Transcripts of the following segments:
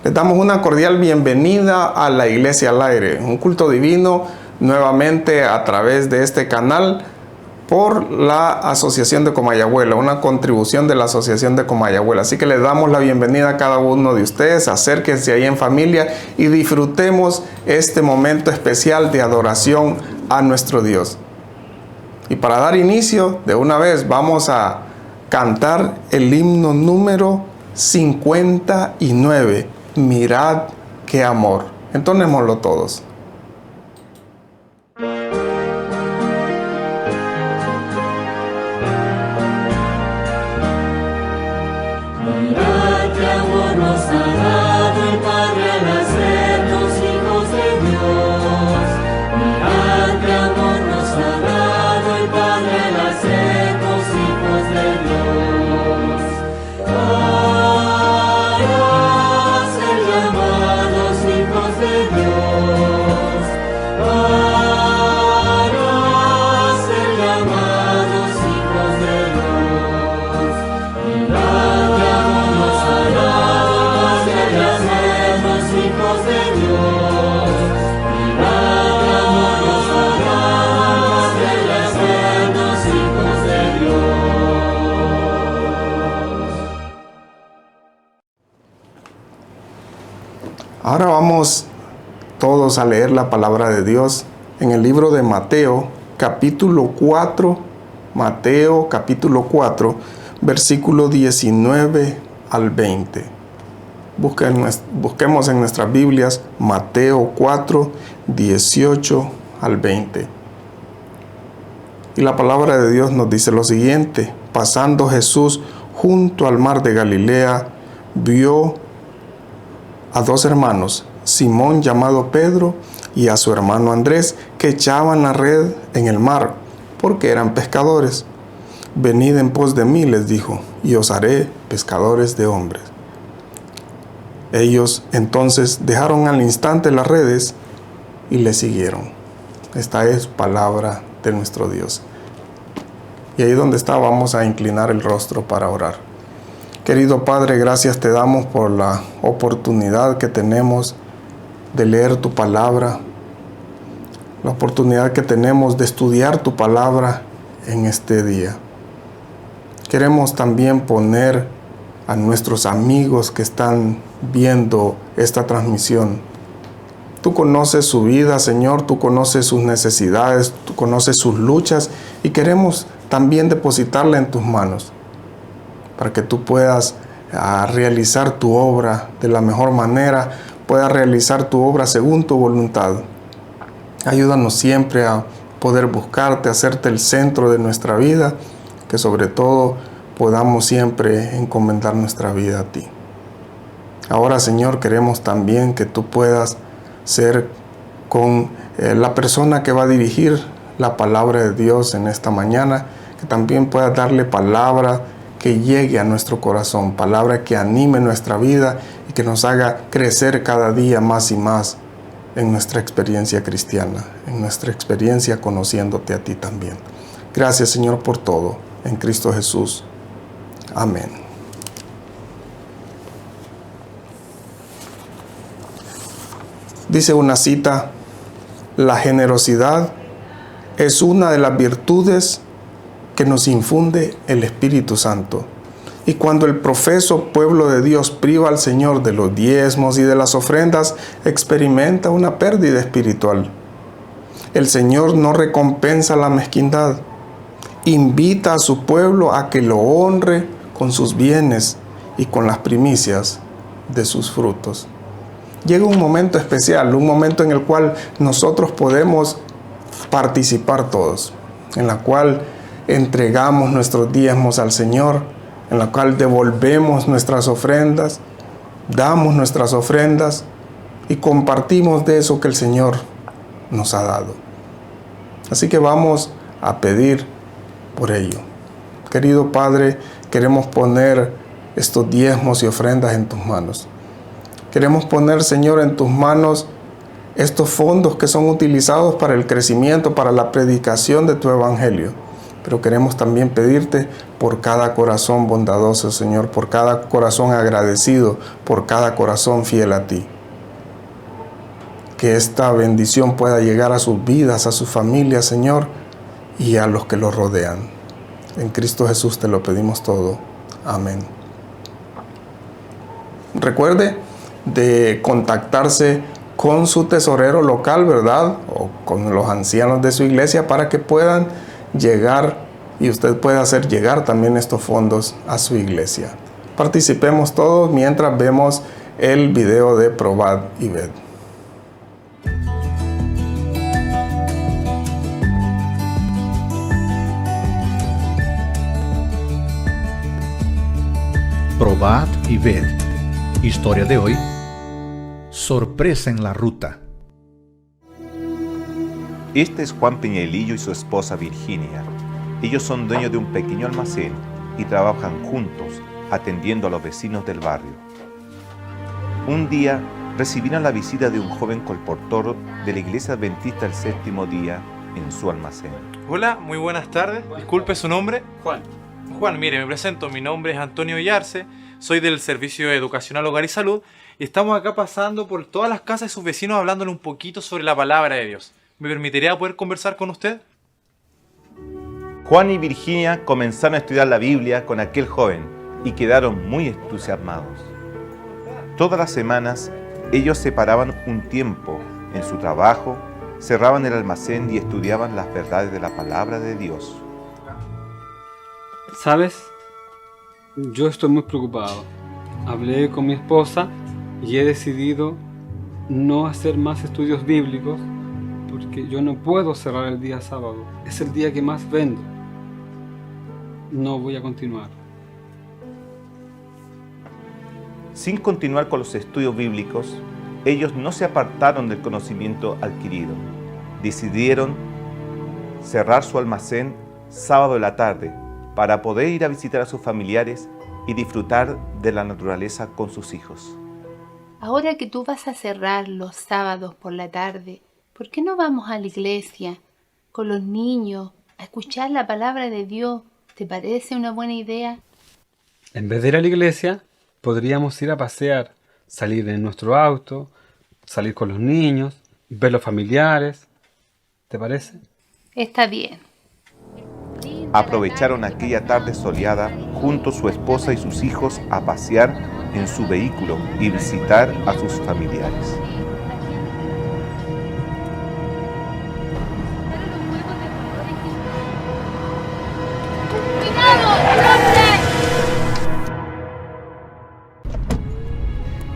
Les damos una cordial bienvenida a la Iglesia al Aire, un culto divino nuevamente a través de este canal por la Asociación de Comayagüela, una contribución de la Asociación de Comayagüela. Así que les damos la bienvenida a cada uno de ustedes, acérquense ahí en familia y disfrutemos este momento especial de adoración a nuestro Dios. Y para dar inicio, de una vez vamos a cantar el himno número 59, Mirad qué amor. Entonémoslo todos. Ahora vamos todos a leer la palabra de Dios en el libro de Mateo, capítulo 4, versículo 19 al 20. Busquemos en nuestras Biblias Mateo 4, 18 al 20. Y la palabra de Dios nos dice lo siguiente: pasando Jesús junto al mar de Galilea, vio a dos hermanos, Simón llamado Pedro y a su hermano Andrés, que echaban la red en el mar, porque eran pescadores. Venid en pos de mí, les dijo, y os haré pescadores de hombres. Ellos entonces dejaron al instante las redes y le siguieron. Esta es palabra de nuestro Dios. Y ahí donde está vamos a inclinar el rostro para orar. Querido Padre, gracias te damos por la oportunidad que tenemos de leer tu palabra, la oportunidad que tenemos de estudiar tu palabra en este día. Queremos también poner a nuestros amigos que están viendo esta transmisión. Tú conoces su vida, Señor, tú conoces sus necesidades, tú conoces sus luchas y queremos también depositarla en tus manos, para que tú puedas realizar tu obra de la mejor manera, puedas realizar tu obra según tu voluntad. Ayúdanos siempre a poder buscarte, hacerte el centro de nuestra vida, que sobre todo podamos siempre encomendar nuestra vida a ti. Ahora, Señor, queremos también que tú puedas ser con la persona que va a dirigir la palabra de Dios en esta mañana, que también puedas darle palabra que llegue a nuestro corazón, palabra que anime nuestra vida y que nos haga crecer cada día más y más en nuestra experiencia cristiana, en nuestra experiencia conociéndote a ti también. Gracias, Señor, por todo, en Cristo Jesús. Amén. Dice una cita: la generosidad es una de las virtudes que nos infunde el Espíritu Santo. Y cuando el profeso pueblo de Dios priva al Señor de los diezmos y de las ofrendas, experimenta una pérdida espiritual. El Señor no recompensa la mezquindad. Invita a su pueblo a que lo honre con sus bienes y con las primicias de sus frutos. Llega un momento especial, un momento en el cual nosotros podemos participar todos, en la cual entregamos nuestros diezmos al Señor, en la cual devolvemos nuestras ofrendas, damos nuestras ofrendas y compartimos de eso que el Señor nos ha dado. Así que vamos a pedir por ello. Querido Padre, queremos poner estos diezmos y ofrendas en tus manos. Queremos poner, Señor, en tus manos estos fondos que son utilizados para el crecimiento, para la predicación de tu evangelio. pero queremos también pedirte por cada corazón bondadoso, Señor, por cada corazón agradecido, por cada corazón fiel a ti. Que esta bendición pueda llegar a sus vidas, a sus familias, Señor, y a los que los rodean. En Cristo Jesús te lo pedimos todo. Amén. Recuerde de contactarse con su tesorero local, ¿verdad? O con los ancianos de su iglesia para que puedan llegar y usted pueda hacer llegar también estos fondos a su iglesia. Participemos todos mientras vemos el video de Probad y Ved. Probad y ved. Historia de hoy. Sorpresa en la ruta. Este es Juan Peñalillo y su esposa Virginia. Ellos son dueños de un pequeño almacén y trabajan juntos, atendiendo a los vecinos del barrio. Un día recibieron la visita de un joven colportor de la iglesia adventista del séptimo día en su almacén. Hola, muy buenas tardes. Disculpe su nombre. Juan, mire, me presento. Mi nombre es Antonio Villarce. Soy del Servicio Educacional Hogar y Salud y estamos acá pasando por todas las casas de sus vecinos hablándole un poquito sobre la palabra de Dios. ¿Me permitiría poder conversar con usted? Juan y Virginia comenzaron a estudiar la Biblia con aquel joven y quedaron muy entusiasmados. Todas las semanas ellos separaban un tiempo en su trabajo, cerraban el almacén y estudiaban las verdades de la palabra de Dios. ¿Sabes? Yo estoy muy preocupado. Hablé con mi esposa y he decidido no hacer más estudios bíblicos porque yo no puedo cerrar el día sábado. Es el día que más vendo. No voy a continuar. Sin continuar con los estudios bíblicos, ellos no se apartaron del conocimiento adquirido. Decidieron cerrar su almacén sábado de la tarde para poder ir a visitar a sus familiares y disfrutar de la naturaleza con sus hijos. Ahora que tú vas a cerrar los sábados por la tarde, ¿por qué no vamos a la iglesia con los niños a escuchar la palabra de Dios? ¿Te parece una buena idea? En vez de ir a la iglesia, podríamos ir a pasear, salir en nuestro auto, salir con los niños, ver los familiares. ¿Te parece? Está bien. Aprovecharon aquella tarde soleada junto a su esposa y sus hijos a pasear en su vehículo y visitar a sus familiares.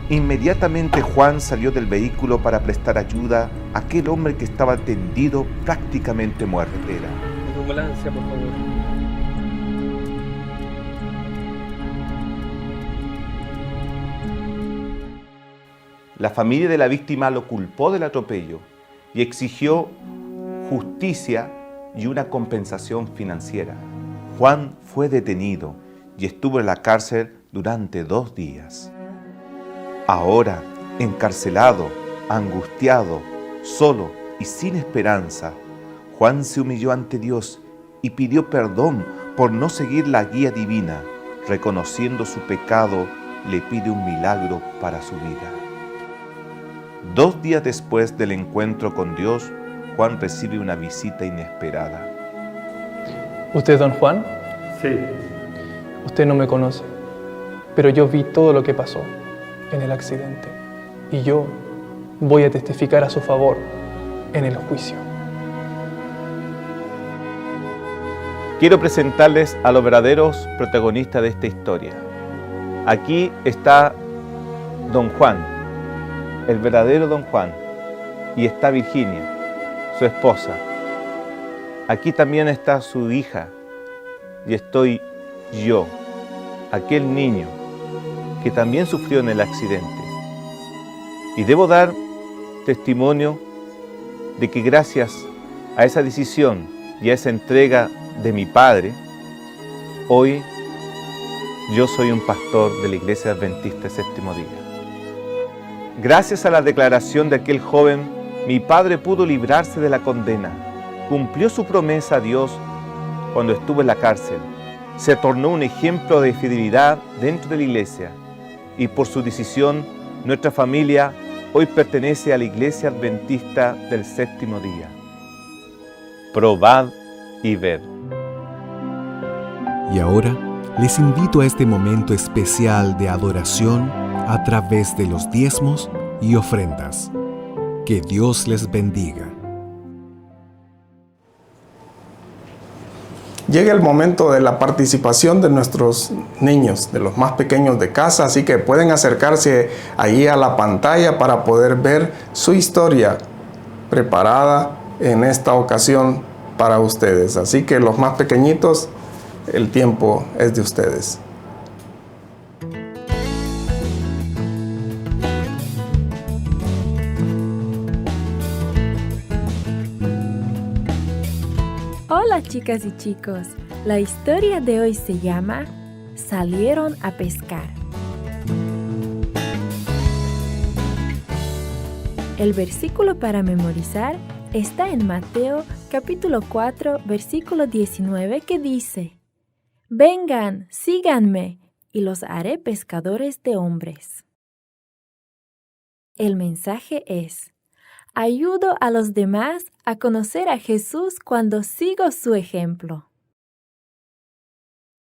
Inmediatamente Juan salió del vehículo para prestar ayuda a aquel hombre que estaba tendido prácticamente muerto. Ambulancia, por favor. La familia de la víctima lo culpó del atropello y exigió justicia y una compensación financiera. Juan fue detenido y estuvo en la cárcel durante 2 días. Ahora, encarcelado, angustiado, solo y sin esperanza, Juan se humilló ante Dios y pidió perdón por no seguir la guía divina. Reconociendo su pecado, le pide un milagro para su vida. 2 días después del encuentro con Dios, Juan recibe una visita inesperada. ¿Usted es don Juan? Sí. Usted no me conoce, pero yo vi todo lo que pasó en el accidente y yo voy a testificar a su favor en el juicio. Quiero presentarles a los verdaderos protagonistas de esta historia. Aquí está don Juan, el verdadero don Juan, y está Virginia, su esposa. Aquí también está su hija, y estoy yo, aquel niño que también sufrió en el accidente. Y debo dar testimonio de que gracias a esa decisión y a esa entrega de mi padre, hoy yo soy un pastor de la Iglesia Adventista del Séptimo Día. Gracias a la declaración de aquel joven, mi padre pudo librarse de la condena, cumplió su promesa a Dios cuando estuvo en la cárcel. Se tornó un ejemplo de fidelidad dentro de la iglesia y por su decisión nuestra familia hoy pertenece a la Iglesia Adventista del Séptimo Día. Probad y ved. Y ahora les invito a este momento especial de adoración a través de los diezmos y ofrendas. Que Dios les bendiga. Llega el momento de la participación de nuestros niños, de los más pequeños de casa, así que pueden acercarse allí a la pantalla para poder ver su historia preparada en esta ocasión para ustedes. Así que los más pequeñitos, el tiempo es de ustedes. Hola chicas y chicos, la historia de hoy se llama Salieron a pescar. El versículo para memorizar está en Mateo capítulo 4 versículo 19 que dice: Vengan, síganme, y los haré pescadores de hombres. El mensaje es: ayudo a los demás a conocer a Jesús cuando sigo su ejemplo.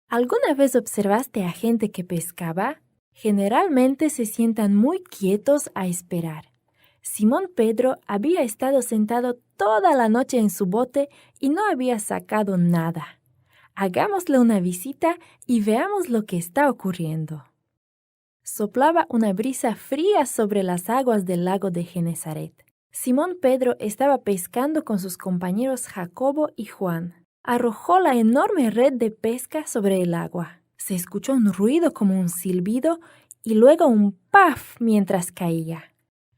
¿Alguna vez observaste a gente que pescaba? Generalmente se sientan muy quietos a esperar. Simón Pedro había estado sentado toda la noche en su bote y no había sacado nada. Hagámosle una visita y veamos lo que está ocurriendo. Soplaba una brisa fría sobre las aguas del lago de Genesaret. Simón Pedro estaba pescando con sus compañeros Jacobo y Juan. Arrojó la enorme red de pesca sobre el agua. Se escuchó un ruido como un silbido y luego un ¡paf! Mientras caía.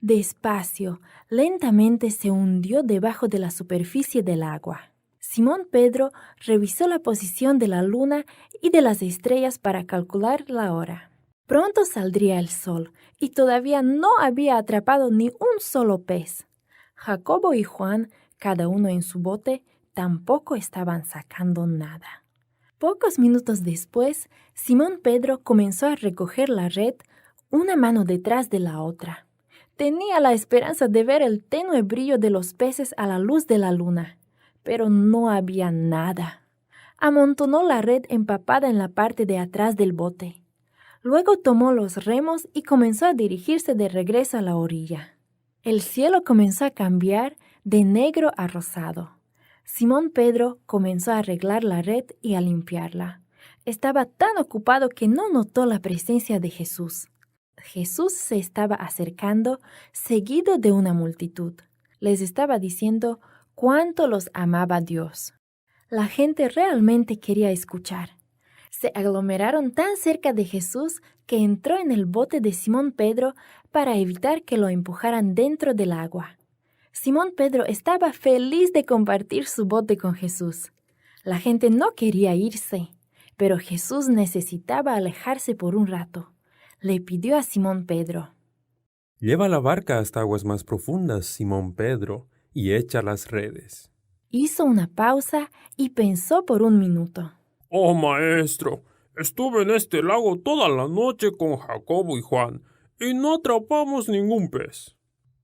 Despacio, lentamente se hundió debajo de la superficie del agua. Simón Pedro revisó la posición de la luna y de las estrellas para calcular la hora. Pronto saldría el sol y todavía no había atrapado ni un solo pez. Jacobo y Juan, cada uno en su bote, tampoco estaban sacando nada. Pocos minutos después, Simón Pedro comenzó a recoger la red, una mano detrás de la otra. Tenía la esperanza de ver el tenue brillo de los peces a la luz de la luna, pero no había nada. Amontonó la red empapada en la parte de atrás del bote. Luego tomó los remos y comenzó a dirigirse de regreso a la orilla. El cielo comenzó a cambiar de negro a rosado. Simón Pedro comenzó a arreglar la red y a limpiarla. Estaba tan ocupado que no notó la presencia de Jesús. Jesús se estaba acercando, seguido de una multitud. Les estaba diciendo cuánto los amaba Dios. La gente realmente quería escuchar. Se aglomeraron tan cerca de Jesús que entró en el bote de Simón Pedro para evitar que lo empujaran dentro del agua. Simón Pedro estaba feliz de compartir su bote con Jesús. La gente no quería irse, pero Jesús necesitaba alejarse por un rato. Le pidió a Simón Pedro: Lleva la barca hasta aguas más profundas, Simón Pedro, y echa las redes. Hizo una pausa y pensó por un minuto. Oh, maestro, estuve en este lago toda la noche con Jacobo y Juan, y no atrapamos ningún pez.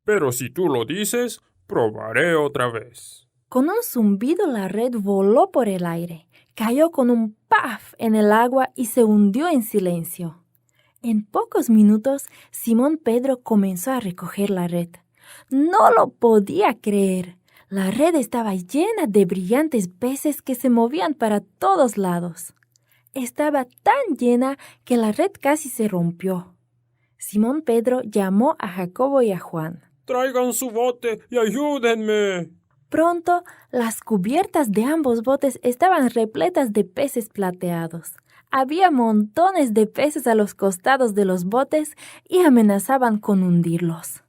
Pero si tú lo dices, probaré otra vez. Con un zumbido la red voló por el aire, cayó con un ¡paf! En el agua y se hundió en silencio. En pocos minutos, Simón Pedro comenzó a recoger la red. No lo podía creer. La red estaba llena de brillantes peces que se movían para todos lados. Estaba tan llena que la red casi se rompió. Simón Pedro llamó a Jacobo y a Juan. ¡Traigan su bote y ayúdenme! Pronto, las cubiertas de ambos botes estaban repletas de peces plateados. Había montones de peces a los costados de los botes y amenazaban con hundirlos.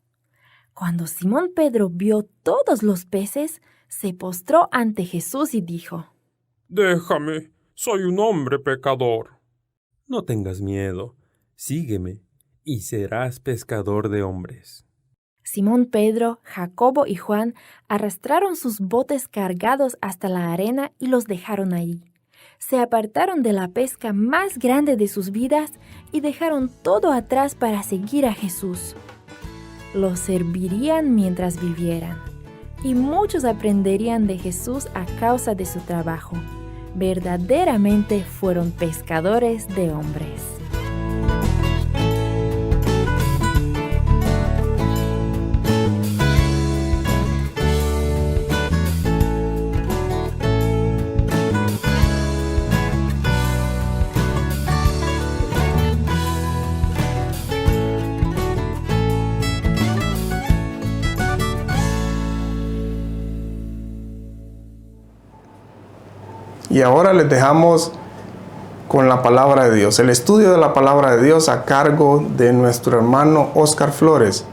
Cuando Simón Pedro vio todos los peces, se postró ante Jesús y dijo: Déjame, soy un hombre pecador. No tengas miedo, sígueme y serás pescador de hombres. Simón Pedro, Jacobo y Juan arrastraron sus botes cargados hasta la arena y los dejaron ahí. Se apartaron de la pesca más grande de sus vidas y dejaron todo atrás para seguir a Jesús. Lo servirían mientras vivieran, y muchos aprenderían de Jesús a causa de su trabajo. Verdaderamente fueron pescadores de hombres. Y ahora les dejamos con la palabra de Dios, el estudio de la palabra de Dios a cargo de nuestro hermano Oscar Flores,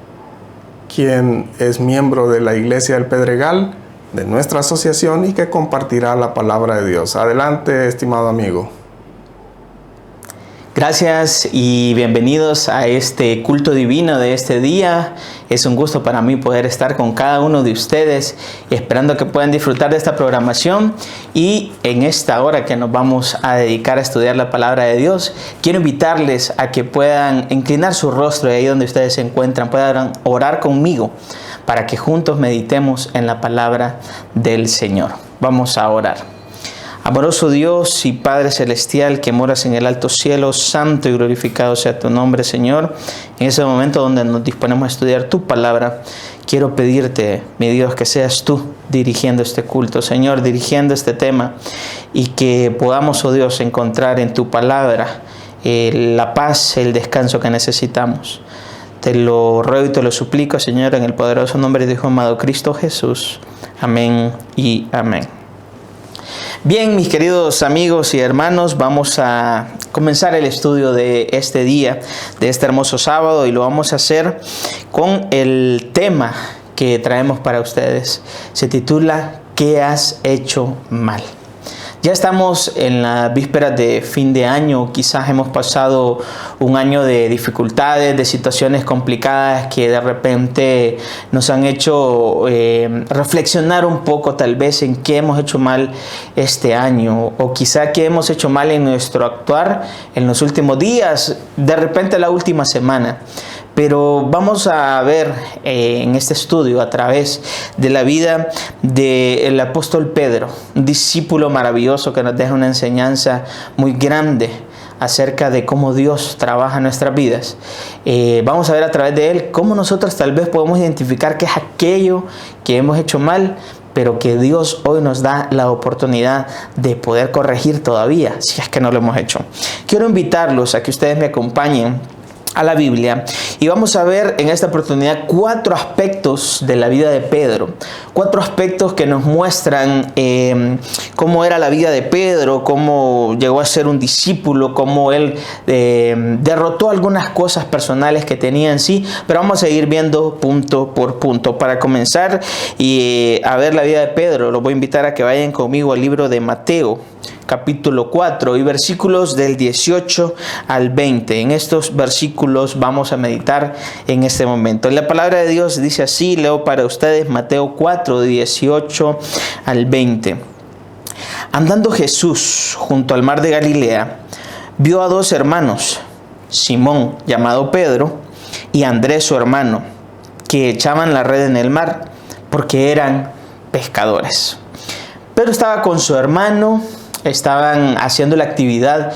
quien es miembro de la Iglesia del Pedregal, de nuestra asociación, y que compartirá la palabra de Dios. Adelante, estimado amigo. Gracias y bienvenidos a este culto divino de este día. Es un gusto para mí poder estar con cada uno de ustedes, esperando que puedan disfrutar de esta programación. Y en esta hora que nos vamos a dedicar a estudiar la palabra de Dios, quiero invitarles a que puedan inclinar su rostro ahí donde ustedes se encuentran, puedan orar conmigo para que juntos meditemos en la palabra del Señor. Vamos a orar. Amoroso Dios y Padre Celestial que moras en el alto cielo, santo y glorificado sea tu nombre, Señor. En ese momento donde nos disponemos a estudiar tu palabra, quiero pedirte, mi Dios, que seas tú dirigiendo este culto, Señor, dirigiendo este tema, y que podamos, oh Dios, encontrar en tu palabra la paz, el descanso que necesitamos. Te lo ruego y te lo suplico, Señor, en el poderoso nombre de tu Hijo amado Cristo Jesús. Amén y amén. Bien, mis queridos amigos y hermanos, vamos a comenzar el estudio de este día, de este hermoso sábado, y lo vamos a hacer con el tema que traemos para ustedes. Se titula ¿Qué has hecho mal? Ya estamos en la víspera de fin de año, quizás hemos pasado un año de dificultades, de situaciones complicadas que de repente nos han hecho reflexionar un poco tal vez en qué hemos hecho mal este año, o quizá qué hemos hecho mal en nuestro actuar en los últimos días, de repente la última semana. Pero vamos a ver en este estudio a través de la vida del apóstol Pedro, un discípulo maravilloso que nos deja una enseñanza muy grande acerca de cómo Dios trabaja en nuestras vidas. Vamos a ver a través de él cómo nosotros tal vez podemos identificar qué es aquello que hemos hecho mal, pero que Dios hoy nos da la oportunidad de poder corregir todavía, si es que no lo hemos hecho. Quiero invitarlos a que ustedes me acompañen a la Biblia, y vamos a ver en esta oportunidad 4 aspectos de la vida de Pedro, 4 aspectos que nos muestran cómo era la vida de Pedro, cómo llegó a ser un discípulo, cómo él derrotó algunas cosas personales que tenía en sí, pero vamos a ir viendo punto por punto. Para comenzar a ver la vida de Pedro, los voy a invitar a que vayan conmigo al libro de Mateo, capítulo 4 y versículos del 18 al 20. En estos versículos vamos a meditar en este momento. La palabra de Dios dice así, leo para ustedes Mateo 4, 18 al 20. Andando Jesús junto al mar de Galilea, vio a 2 hermanos, Simón, llamado Pedro, y Andrés, su hermano, que echaban la red en el mar, porque eran pescadores. Pedro estaba con su hermano, estaban haciendo la actividad,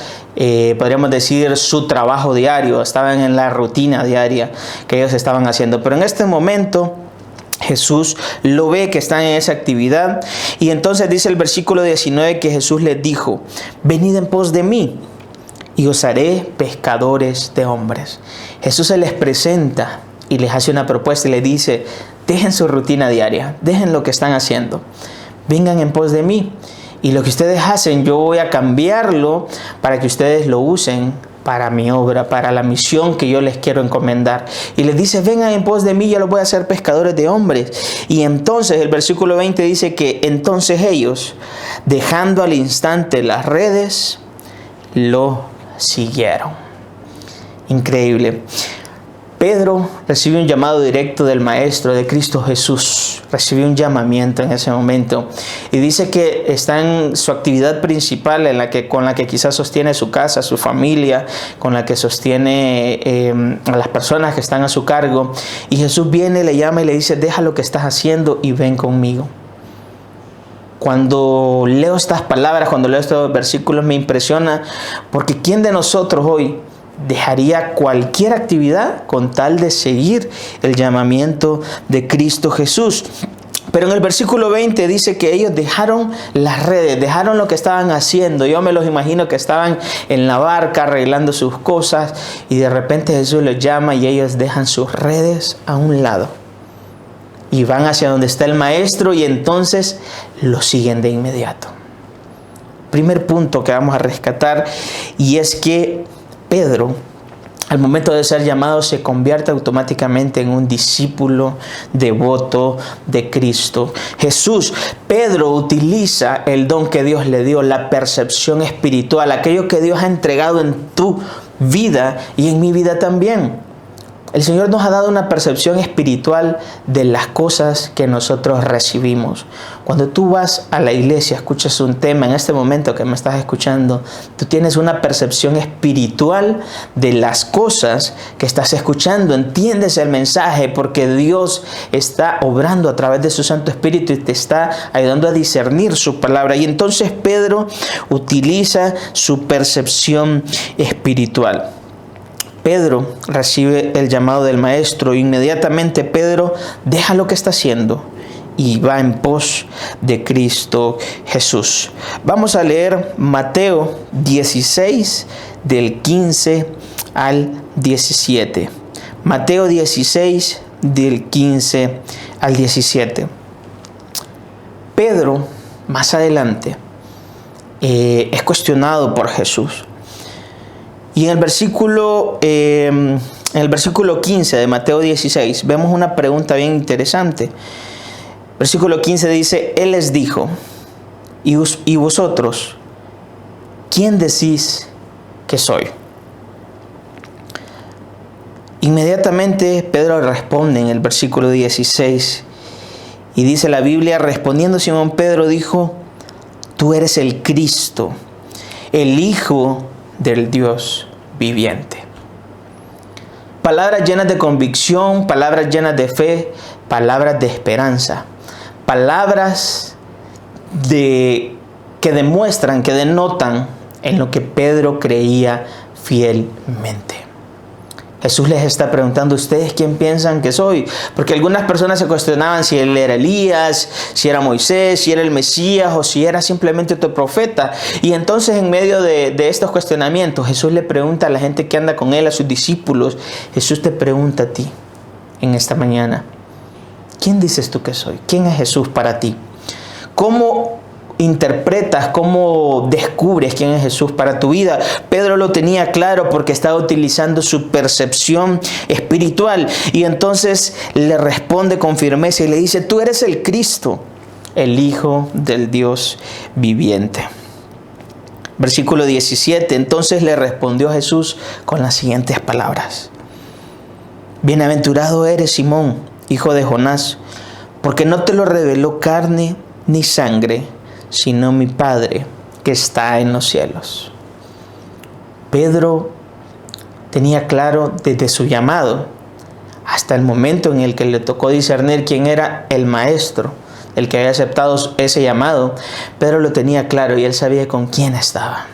podríamos decir su trabajo diario, estaban en la rutina diaria que ellos estaban haciendo. Pero en este momento Jesús lo ve que están en esa actividad, y entonces dice el versículo 19 que Jesús les dijo: venid en pos de mí y os haré pescadores de hombres. Jesús se les presenta y les hace una propuesta y les dice: dejen su rutina diaria, dejen lo que están haciendo, vengan en pos de mí. Y lo que ustedes hacen, yo voy a cambiarlo para que ustedes lo usen para mi obra, para la misión que yo les quiero encomendar. Y les dice: vengan en pos de mí, yo los voy a hacer pescadores de hombres. Y entonces el versículo 20 dice que entonces ellos, dejando al instante las redes, lo siguieron. Increíble. Pedro recibe un llamado directo del Maestro, de Cristo Jesús. Recibe un llamamiento en ese momento. Y dice que está en su actividad principal, con la que quizás sostiene su casa, su familia, con la que sostiene a las personas que están a su cargo. Y Jesús viene, le llama y le dice: deja lo que estás haciendo y ven conmigo. Cuando leo estas palabras, cuando leo estos versículos, me impresiona, porque ¿quién de nosotros hoy dejaría cualquier actividad con tal de seguir el llamamiento de Cristo Jesús? Pero en el versículo 20 dice que ellos dejaron las redes, dejaron lo que estaban haciendo. Yo me los imagino que estaban en la barca arreglando sus cosas, y de repente Jesús los llama y ellos dejan sus redes a un lado y van hacia donde está el Maestro, y entonces lo siguen de inmediato. Primer punto que vamos a rescatar, y es que Pedro, al momento de ser llamado, se convierte automáticamente en un discípulo devoto de Cristo Jesús. Pedro utiliza el don que Dios le dio, la percepción espiritual, aquello que Dios ha entregado en tu vida y en mi vida también. El Señor nos ha dado una percepción espiritual de las cosas que nosotros recibimos. Cuando tú vas a la iglesia, escuchas un tema, en este momento que me estás escuchando, tú tienes una percepción espiritual de las cosas que estás escuchando. Entiendes el mensaje porque Dios está obrando a través de su Santo Espíritu y te está ayudando a discernir su palabra. Y entonces Pedro utiliza su percepción espiritual. Pedro recibe el llamado del Maestro. Inmediatamente Pedro deja lo que está haciendo y va en pos de Cristo Jesús. Vamos a leer Mateo 16, del 15 al 17. Mateo 16, del 15 al 17. Pedro, más adelante, es cuestionado por Jesús. Y en el versículo 15 de Mateo 16 vemos una pregunta bien interesante. Versículo 15 dice: Él les dijo: ¿Y vosotros quién decís que soy? Inmediatamente Pedro responde en el versículo 16. Y dice la Biblia: respondiendo Simón Pedro dijo: tú eres el Cristo, el Hijo del Dios viviente. Palabras llenas de convicción, palabras llenas de fe, palabras de esperanza, palabras que demuestran, que denotan en lo que Pedro creía fielmente. Jesús les está preguntando: ¿ustedes quién piensan que soy? Porque algunas personas se cuestionaban si él era Elías, si era Moisés, si era el Mesías o si era simplemente otro profeta. Y entonces, en medio de estos cuestionamientos, Jesús le pregunta a la gente que anda con él, a sus discípulos. Jesús te pregunta a ti en esta mañana: ¿quién dices tú que soy? ¿Quién es Jesús para ti? ¿Cómo interpretas, cómo descubres quién es Jesús para tu vida? Pedro lo tenía claro porque estaba utilizando su percepción espiritual, y entonces le responde con firmeza y le dice: tú eres el Cristo, el Hijo del Dios viviente. Versículo 17. Entonces le respondió Jesús con las siguientes palabras: bienaventurado eres, Simón, hijo de Jonás, porque no te lo reveló carne ni sangre, sino mi Padre que está en los cielos. Pedro tenía claro desde su llamado hasta el momento en el que le tocó discernir quién era el Maestro, el que había aceptado ese llamado. Pedro lo tenía claro y él sabía con quién estaba.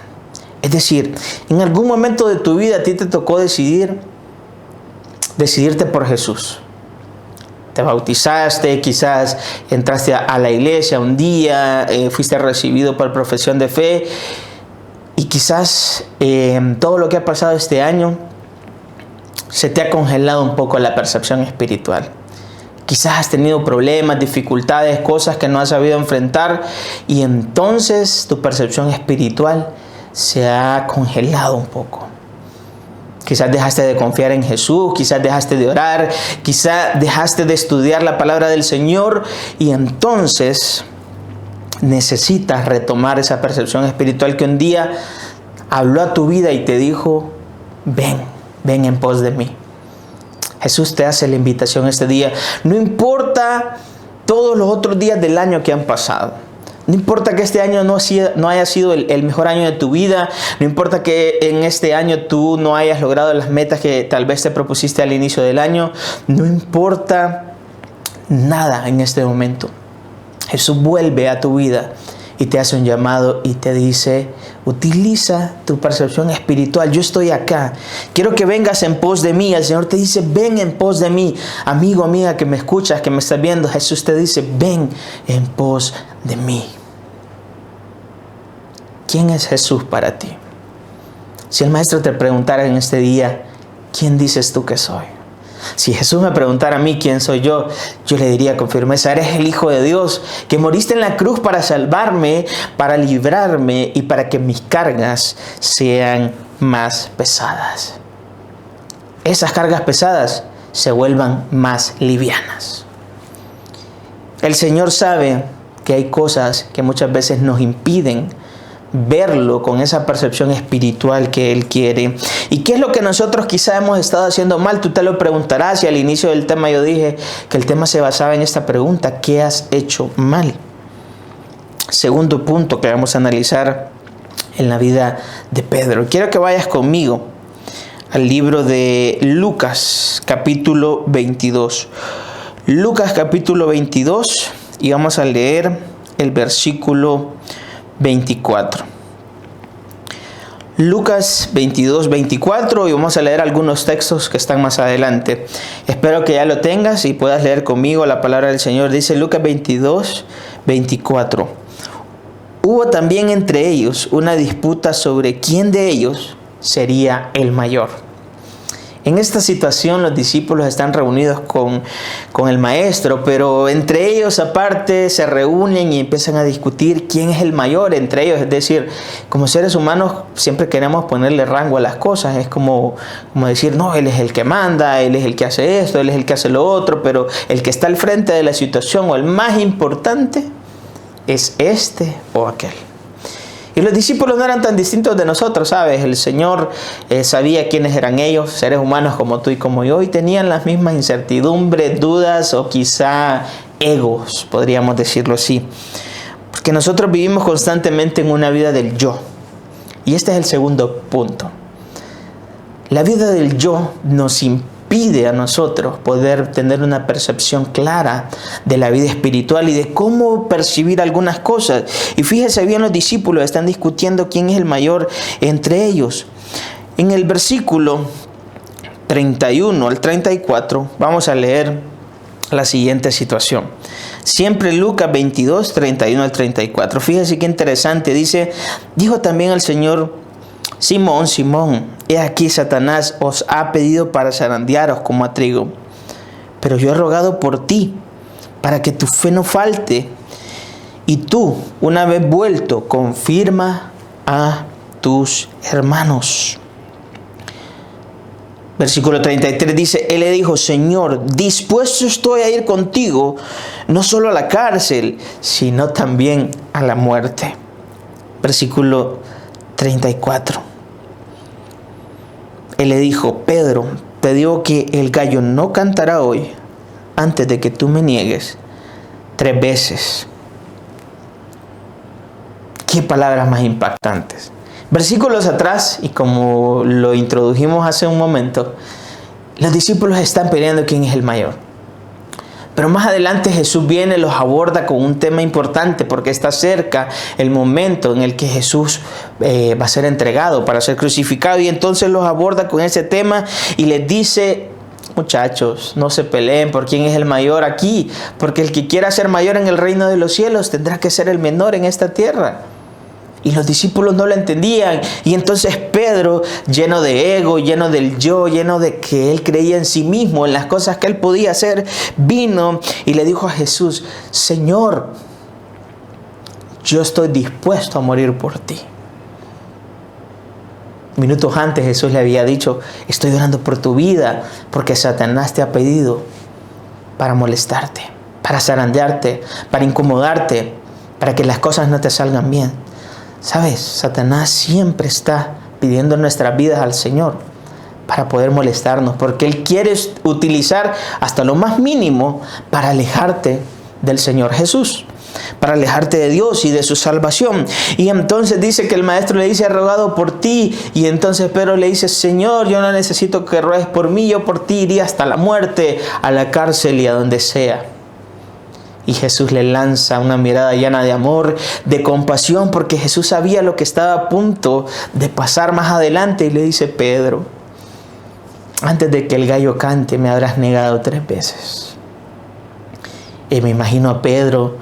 Es decir, en algún momento de tu vida a ti te tocó decidirte por Jesús. Te bautizaste, quizás entraste a la iglesia un día, fuiste recibido por profesión de fe, y quizás todo lo que ha pasado este año se te ha congelado un poco la percepción espiritual. Quizás has tenido problemas, dificultades, cosas que no has sabido enfrentar, y entonces tu percepción espiritual se ha congelado un poco. Quizás dejaste de confiar en Jesús, quizás dejaste de orar, quizás dejaste de estudiar la palabra del Señor, y entonces necesitas retomar esa percepción espiritual que un día habló a tu vida y te dijo: ven en pos de mí. Jesús te hace la invitación este día. No importa todos los otros días del año que han pasado. No importa que este año no haya sido el mejor año de tu vida. No importa que en este año tú no hayas logrado las metas que tal vez te propusiste al inicio del año. No importa nada en este momento. Jesús vuelve a tu vida y te hace un llamado y te dice: utiliza tu percepción espiritual. Yo estoy acá. Quiero que vengas en pos de mí. El Señor te dice: ven en pos de mí. Amigo, amiga, que me escuchas, que me estás viendo, Jesús te dice: ven en pos de mí. ¿Quién es Jesús para ti? Si el Maestro te preguntara en este día: ¿quién dices tú que soy? Si Jesús me preguntara a mí quién soy yo le diría con firmeza: eres el Hijo de Dios, que moriste en la cruz para salvarme, para librarme y para que mis cargas sean más pesadas. Esas cargas pesadas se vuelvan más livianas. El Señor sabe que hay cosas que muchas veces nos impiden verlo con esa percepción espiritual que Él quiere. ¿Y qué es lo que nosotros quizá hemos estado haciendo mal? Tú te lo preguntarás, y al inicio del tema yo dije que el tema se basaba en esta pregunta: ¿qué has hecho mal? Segundo punto que vamos a analizar en la vida de Pedro. Quiero que vayas conmigo al libro de Lucas, capítulo 22. Lucas, capítulo 22, y vamos a leer el versículo 24. Lucas 22, 24, y vamos a leer algunos textos que están más adelante. Espero que ya lo tengas y puedas leer conmigo la palabra del Señor. Dice Lucas 22, 24. Hubo también entre ellos una disputa sobre quién de ellos sería el mayor. En esta situación los discípulos están reunidos con el maestro, pero entre ellos aparte se reúnen y empiezan a discutir quién es el mayor entre ellos. Es decir, como seres humanos siempre queremos ponerle rango a las cosas. Es como decir: no, él es el que manda, él es el que hace esto, él es el que hace lo otro, pero el que está al frente de la situación o el más importante es este o aquel. Y los discípulos no eran tan distintos de nosotros, ¿sabes? El Señor sabía quiénes eran ellos, seres humanos como tú y como yo, y tenían las mismas incertidumbres, dudas o quizá egos, podríamos decirlo así. Porque nosotros vivimos constantemente en una vida del yo. Y este es el segundo punto. La vida del yo nos impide a nosotros poder tener una percepción clara de la vida espiritual y de cómo percibir algunas cosas. Y fíjese bien, los discípulos están discutiendo quién es el mayor entre ellos. En el versículo 31 al 34 vamos a leer la siguiente situación. Siempre Lucas 22, 31 al 34. Fíjese qué interesante. Dice: dijo también el Señor: Simón, Simón, he aquí Satanás os ha pedido para zarandearos como a trigo. Pero yo he rogado por ti, para que tu fe no falte. Y tú, una vez vuelto, confirma a tus hermanos. Versículo 33 dice: Él le dijo: Señor, dispuesto estoy a ir contigo, no solo a la cárcel, sino también a la muerte. Versículo 34. Él le dijo: Pedro, te digo que el gallo no cantará hoy antes de que tú me niegues 3 veces. Qué palabras más impactantes. Versículos atrás, y como lo introdujimos hace un momento, los discípulos están peleando quién es el mayor. Pero más adelante Jesús viene y los aborda con un tema importante, porque está cerca el momento en el que Jesús va a ser entregado para ser crucificado, y entonces los aborda con ese tema y les dice: muchachos, no se peleen por quién es el mayor aquí, porque el que quiera ser mayor en el reino de los cielos tendrá que ser el menor en esta tierra. Y los discípulos no lo entendían. Y entonces Pedro, lleno de ego, lleno del yo, lleno de que él creía en sí mismo, en las cosas que él podía hacer, vino y le dijo a Jesús: Señor, yo estoy dispuesto a morir por ti. Minutos antes Jesús le había dicho: estoy orando por tu vida, porque Satanás te ha pedido para molestarte, para zarandearte, para incomodarte, para que las cosas no te salgan bien. ¿Sabes? Satanás siempre está pidiendo nuestras vidas al Señor para poder molestarnos, porque Él quiere utilizar hasta lo más mínimo para alejarte del Señor Jesús, para alejarte de Dios y de su salvación. Y entonces dice que el maestro le dice: he rogado por ti. Y entonces Pedro le dice: Señor, yo no necesito que ruegues por mí, yo por ti iría hasta la muerte, a la cárcel y a donde sea. Y Jesús le lanza una mirada llena de amor, de compasión, porque Jesús sabía lo que estaba a punto de pasar más adelante, y le dice: Pedro, antes de que el gallo cante me habrás negado 3 veces. Y me imagino a Pedro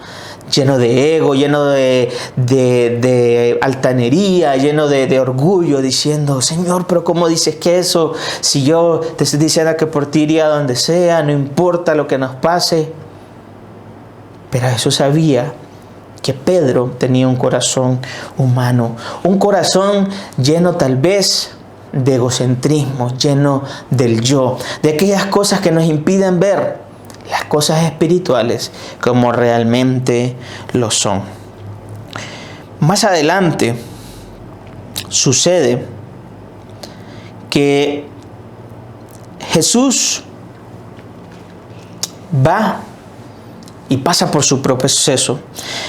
lleno de ego, lleno de altanería, lleno de orgullo, diciendo: Señor, pero ¿cómo dices que eso? Si yo te estoy diciendo que por ti iría a donde sea, no importa lo que nos pase. Pero Jesús sabía que Pedro tenía un corazón humano, un corazón lleno tal vez de egocentrismo, lleno del yo, de aquellas cosas que nos impiden ver las cosas espirituales como realmente lo son. Más adelante sucede que Jesús va y pasa por su proceso.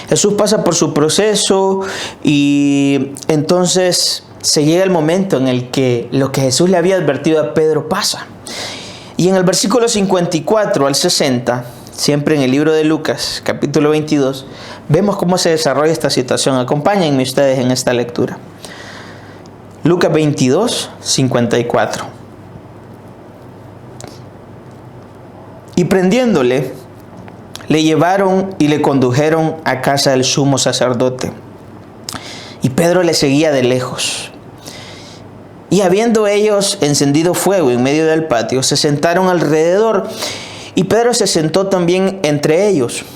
Jesús pasa por su proceso y entonces se llega el momento en el que lo que Jesús le había advertido a Pedro pasa. Y en el versículo 54 al 60, siempre en el libro de Lucas, capítulo 22, vemos cómo se desarrolla esta situación. Acompáñenme ustedes en esta lectura. Lucas 22, 54. Y prendiéndole, le llevaron y le condujeron a casa del sumo sacerdote. Y Pedro le seguía de lejos. Y habiendo ellos encendido fuego en medio del patio, se sentaron alrededor, y Pedro se sentó también entre ellos.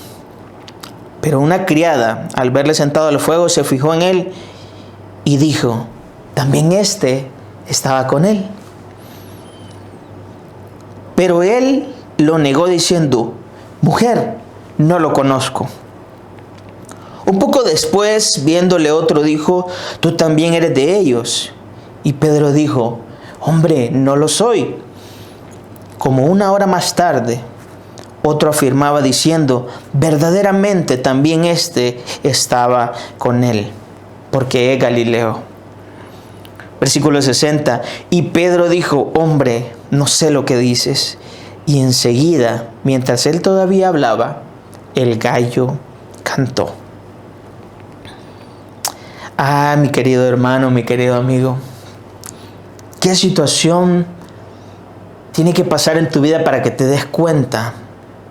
Pero una criada, al verle sentado al fuego, se fijó en él y dijo: también éste estaba con él. Pero él lo negó diciendo: mujer, no lo conozco. Un poco después, viéndole otro, dijo: tú también eres de ellos. Y Pedro dijo: hombre, no lo soy. Como 1 hora más tarde, otro afirmaba diciendo: verdaderamente también éste estaba con él, porque es Galileo. Versículo 60. Y Pedro dijo: hombre, no sé lo que dices. Y enseguida, mientras él todavía hablaba, el gallo cantó. Ah, mi querido hermano, mi querido amigo, ¿qué situación tiene que pasar en tu vida para que te des cuenta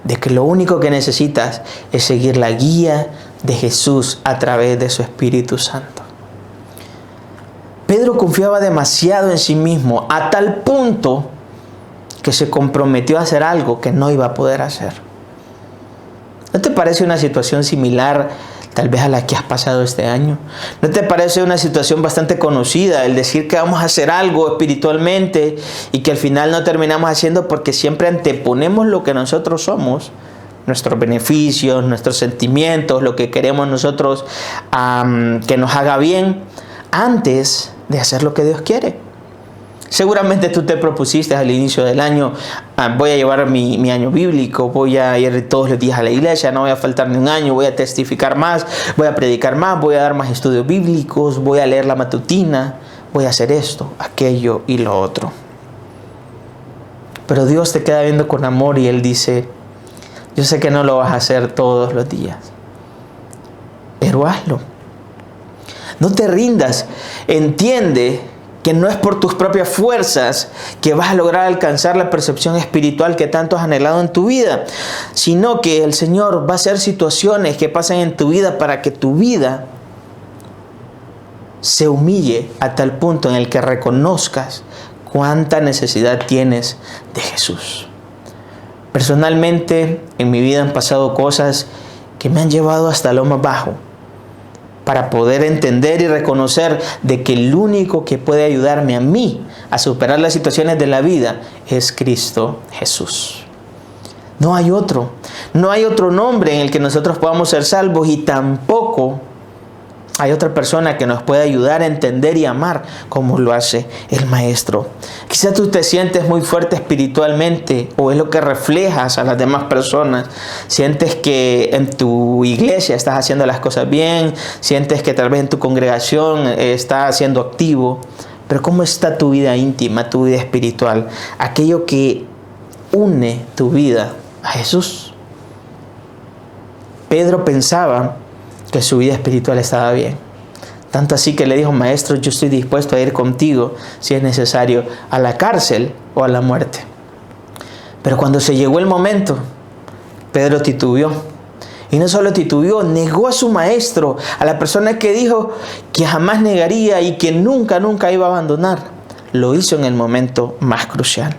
de que lo único que necesitas es seguir la guía de Jesús a través de su Espíritu Santo? Pedro confiaba demasiado en sí mismo, a tal punto que se comprometió a hacer algo que no iba a poder hacer. ¿No te parece una situación similar tal vez a la que has pasado este año? ¿No te parece una situación bastante conocida el decir que vamos a hacer algo espiritualmente y que al final no terminamos haciendo porque siempre anteponemos lo que nosotros somos, nuestros beneficios, nuestros sentimientos, lo que queremos nosotros que nos haga bien, antes de hacer lo que Dios quiere? Seguramente tú te propusiste al inicio del año: voy a llevar mi año bíblico, voy a ir todos los días a la iglesia, no voy a faltar ni un año, voy a testificar más, voy a predicar más, voy a dar más estudios bíblicos, voy a leer la matutina, voy a hacer esto, aquello y lo otro. Pero Dios te queda viendo con amor y Él dice: yo sé que no lo vas a hacer todos los días, pero hazlo. No te rindas, entiende que no es por tus propias fuerzas que vas a lograr alcanzar la percepción espiritual que tanto has anhelado en tu vida, sino que el Señor va a hacer situaciones que pasen en tu vida para que tu vida se humille a tal punto en el que reconozcas cuánta necesidad tienes de Jesús. Personalmente, en mi vida han pasado cosas que me han llevado hasta lo más bajo, para poder entender y reconocer de que el único que puede ayudarme a mí a superar las situaciones de la vida es Cristo Jesús. No hay otro nombre en el que nosotros podamos ser salvos, y tampoco hay otra persona que nos puede ayudar a entender y amar como lo hace el Maestro. Quizás tú te sientes muy fuerte espiritualmente, o es lo que reflejas a las demás personas. Sientes que en tu iglesia estás haciendo las cosas bien, sientes que tal vez en tu congregación estás siendo activo, pero ¿cómo está tu vida íntima, tu vida espiritual? Aquello que une tu vida a Jesús. Pedro pensaba que su vida espiritual estaba bien. Tanto así que le dijo: Maestro, yo estoy dispuesto a ir contigo, si es necesario, a la cárcel o a la muerte. Pero cuando se llegó el momento, Pedro titubeó. Y no solo titubeó, negó a su maestro, a la persona que dijo que jamás negaría y que nunca iba a abandonar. Lo hizo en el momento más crucial.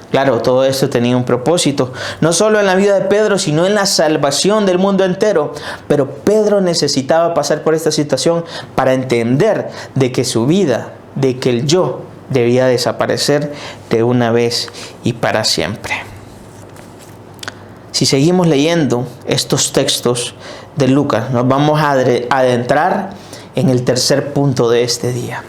Claro, todo esto tenía un propósito, no solo en la vida de Pedro, sino en la salvación del mundo entero. Pero Pedro necesitaba pasar por esta situación para entender de que su vida, de que el yo, debía desaparecer de una vez y para siempre. Si seguimos leyendo estos textos de Lucas, nos vamos a adentrar en el tercer punto de este día.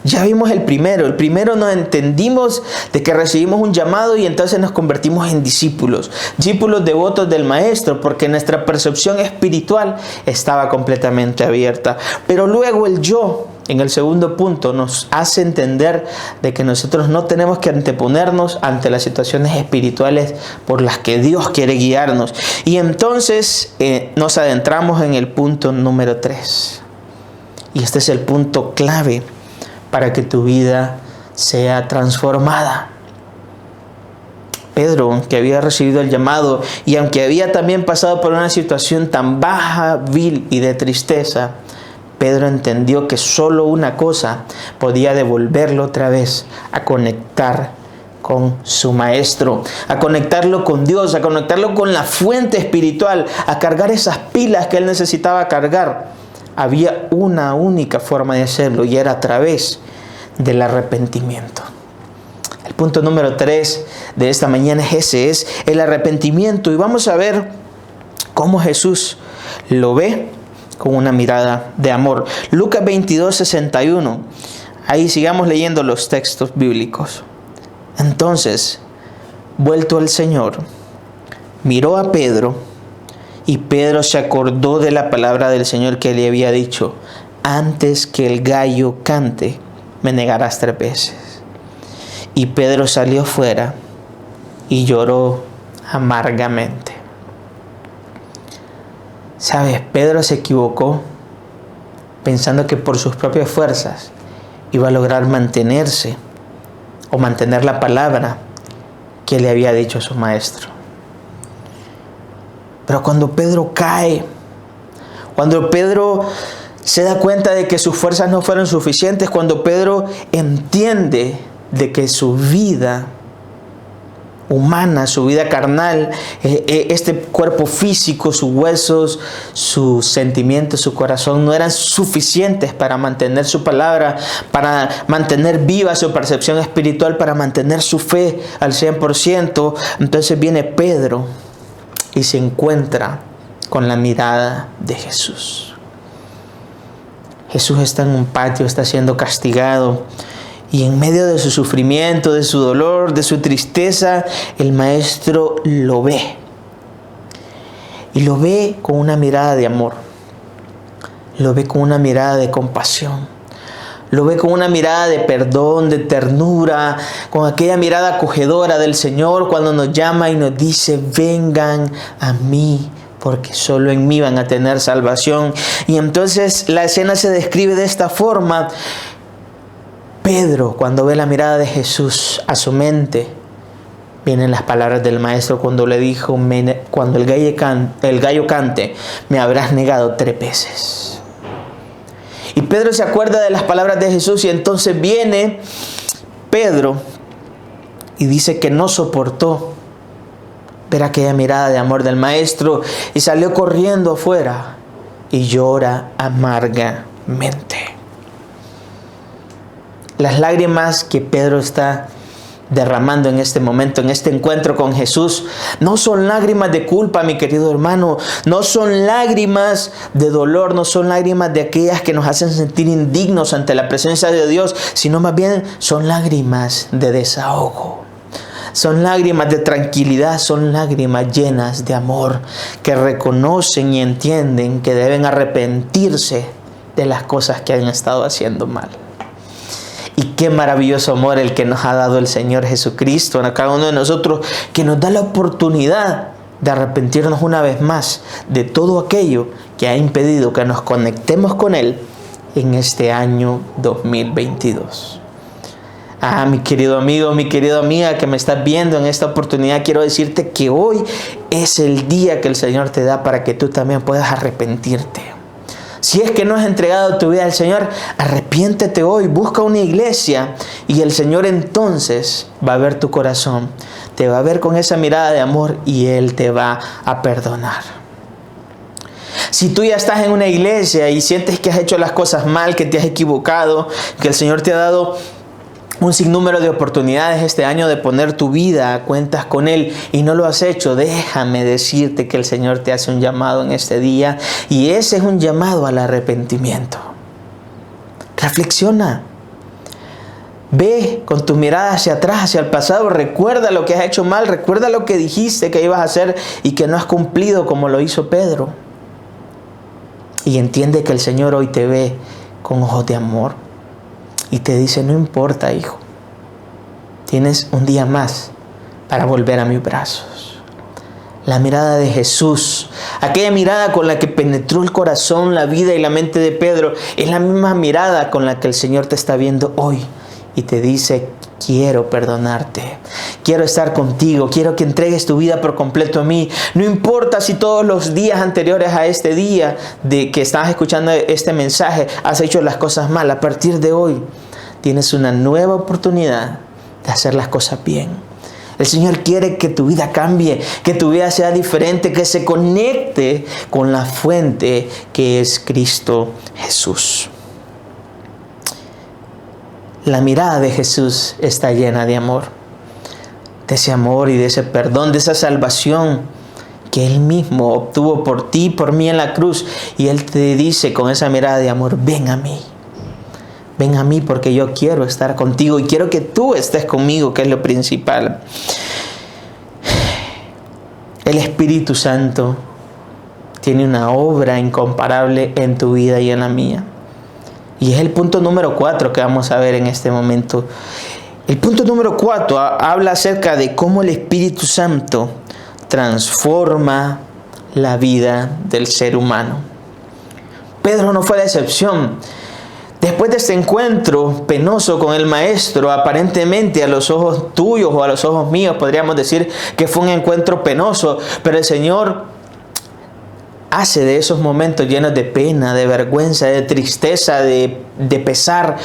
Ya vimos el primero nos entendimos de que recibimos un llamado y entonces nos convertimos en discípulos devotos del Maestro, porque nuestra percepción espiritual estaba completamente abierta. Pero luego el yo, en el segundo punto, nos hace entender de que nosotros no tenemos que anteponernos ante las situaciones espirituales por las que Dios quiere guiarnos. Y entonces nos adentramos en el punto número 3. Y este es el punto clave para que tu vida sea transformada. Pedro, que había recibido el llamado y aunque había también pasado por una situación tan baja, vil y de tristeza, Pedro entendió que solo una cosa podía devolverlo otra vez a conectar con su Maestro, a conectarlo con Dios, a conectarlo con la fuente espiritual, a cargar esas pilas que él necesitaba cargar. Había una única forma de hacerlo y era a través del arrepentimiento. El punto número 3 de esta mañana es el arrepentimiento. Y vamos a ver cómo Jesús lo ve con una mirada de amor. Lucas 22:61. Ahí sigamos leyendo los textos bíblicos. Entonces, vuelto el Señor, miró a Pedro. Y Pedro se acordó de la palabra del Señor que le había dicho: antes que el gallo cante, me negarás 3 veces. Y Pedro salió fuera y lloró amargamente. ¿Sabes? Pedro se equivocó pensando que por sus propias fuerzas iba a lograr mantenerse o mantener la palabra que le había dicho a su maestro. Pero cuando Pedro cae, cuando Pedro se da cuenta de que sus fuerzas no fueron suficientes, cuando Pedro entiende de que su vida humana, su vida carnal, este cuerpo físico, sus huesos, sus sentimientos, su corazón no eran suficientes para mantener su palabra, para mantener viva su percepción espiritual, para mantener su fe al 100%, entonces viene Pedro y se encuentra con la mirada de Jesús. Jesús está en un patio, está siendo castigado. Y en medio de su sufrimiento, de su dolor, de su tristeza, el Maestro lo ve. Y lo ve con una mirada de amor. Lo ve con una mirada de compasión. Lo ve con una mirada de perdón, de ternura, con aquella mirada acogedora del Señor cuando nos llama y nos dice: vengan a mí, porque solo en mí van a tener salvación. Y entonces la escena se describe de esta forma. Pedro, cuando ve la mirada de Jesús, a su mente vienen las palabras del Maestro cuando le dijo: cuando el gallo cante, me habrás negado 3 veces. Y Pedro se acuerda de las palabras de Jesús y entonces viene Pedro y dice que no soportó ver aquella mirada de amor del Maestro y salió corriendo afuera y llora amargamente. Las lágrimas que Pedro está derramando en este momento, en este encuentro con Jesús, no son lágrimas de culpa, mi querido hermano, no son lágrimas de dolor, no son lágrimas de aquellas que nos hacen sentir indignos ante la presencia de Dios, sino más bien son lágrimas de desahogo. Son lágrimas de tranquilidad, son lágrimas llenas de amor, que reconocen y entienden que deben arrepentirse de las cosas que han estado haciendo mal. Y qué maravilloso amor el que nos ha dado el Señor Jesucristo a cada uno de nosotros, que nos da la oportunidad de arrepentirnos una vez más de todo aquello que ha impedido que nos conectemos con Él en este año 2022. Mi querido amigo, mi querida amiga que me estás viendo en esta oportunidad, quiero decirte que hoy es el día que el Señor te da para que tú también puedas arrepentirte. Si es que no has entregado tu vida al Señor, arrepiéntete hoy, busca una iglesia y el Señor entonces va a ver tu corazón, te va a ver con esa mirada de amor y Él te va a perdonar. Si tú ya estás en una iglesia y sientes que has hecho las cosas mal, que te has equivocado, que el Señor te ha dado un sinnúmero de oportunidades este año de poner tu vida a cuentas con Él y no lo has hecho, déjame decirte que el Señor te hace un llamado en este día y ese es un llamado al arrepentimiento. Reflexiona. Ve con tu mirada hacia atrás, hacia el pasado, recuerda lo que has hecho mal, recuerda lo que dijiste que ibas a hacer y que no has cumplido como lo hizo Pedro. Y entiende que el Señor hoy te ve con ojos de amor. Y te dice, no importa, hijo, tienes un día más para volver a mis brazos. La mirada de Jesús, aquella mirada con la que penetró el corazón, la vida y la mente de Pedro, es la misma mirada con la que el Señor te está viendo hoy. Y te dice, quiero perdonarte, quiero estar contigo, quiero que entregues tu vida por completo a mí. No importa si todos los días anteriores a este día de que estabas escuchando este mensaje has hecho las cosas mal. A partir de hoy tienes una nueva oportunidad de hacer las cosas bien. El Señor quiere que tu vida cambie, que tu vida sea diferente, que se conecte con la fuente que es Cristo Jesús. La mirada de Jesús está llena de amor, de ese amor y de ese perdón, de esa salvación que Él mismo obtuvo por ti y por mí en la cruz. Y Él te dice con esa mirada de amor, ven a mí porque yo quiero estar contigo y quiero que tú estés conmigo, que es lo principal. El Espíritu Santo tiene una obra incomparable en tu vida y en la mía. Y es el punto número 4 que vamos a ver en este momento. El punto número 4 habla acerca de cómo el Espíritu Santo transforma la vida del ser humano. Pedro no fue la excepción. Después de este encuentro penoso con el Maestro, aparentemente a los ojos tuyos o a los ojos míos podríamos decir que fue un encuentro penoso, pero el Señor hace de esos momentos llenos de pena, de vergüenza, de tristeza, de pesar,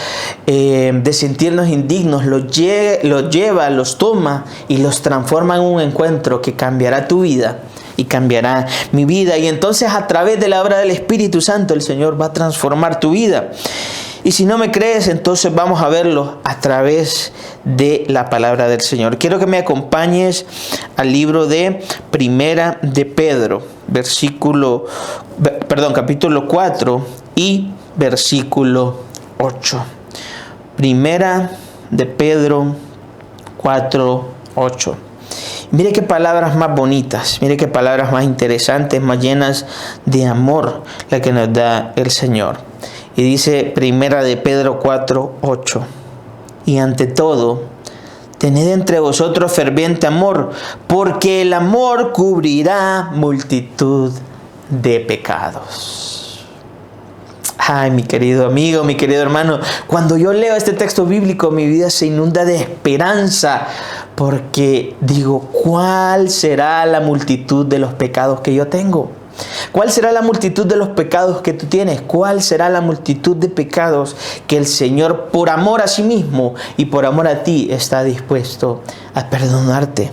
de sentirnos indignos, los lleva, los toma y los transforma en un encuentro que cambiará tu vida y cambiará mi vida. Y entonces a través de la obra del Espíritu Santo el Señor va a transformar tu vida. Y si no me crees, entonces vamos a verlo a través de la palabra del Señor. Quiero que me acompañes al libro de Primera de Pedro, capítulo 4 y versículo 8. Primera de Pedro 4, 8. Mire qué palabras más bonitas, mire qué palabras más interesantes, más llenas de amor la que nos da el Señor. Y dice Primera de Pedro 4, 8. Y ante todo, tened entre vosotros ferviente amor, porque el amor cubrirá multitud de pecados. Ay, mi querido amigo, mi querido hermano, cuando yo leo este texto bíblico, mi vida se inunda de esperanza, porque digo, ¿cuál será la multitud de los pecados que yo tengo? ¿Cuál será la multitud de los pecados que tú tienes? ¿Cuál será la multitud de pecados que el Señor, por amor a sí mismo y por amor a ti, está dispuesto a perdonarte?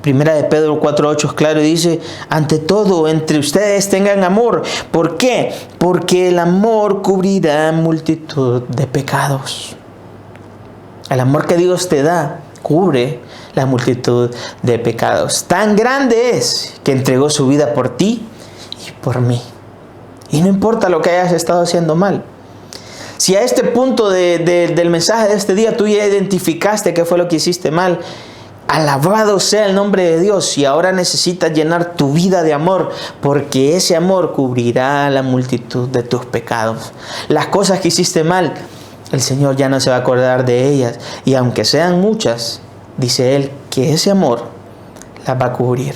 Primera de Pedro 4:8 es claro y dice, ante todo, entre ustedes tengan amor. ¿Por qué? Porque el amor cubrirá multitud de pecados. El amor que Dios te da cubre la multitud de pecados. Tan grande es que entregó su vida por ti y por mí. Y no importa lo que hayas estado haciendo mal. Si a este punto del mensaje de este día tú ya identificaste qué fue lo que hiciste mal, alabado sea el nombre de Dios, y ahora necesitas llenar tu vida de amor, porque ese amor cubrirá la multitud de tus pecados. Las cosas que hiciste mal, el Señor ya no se va a acordar de ellas, y aunque sean muchas, dice Él que ese amor las va a cubrir.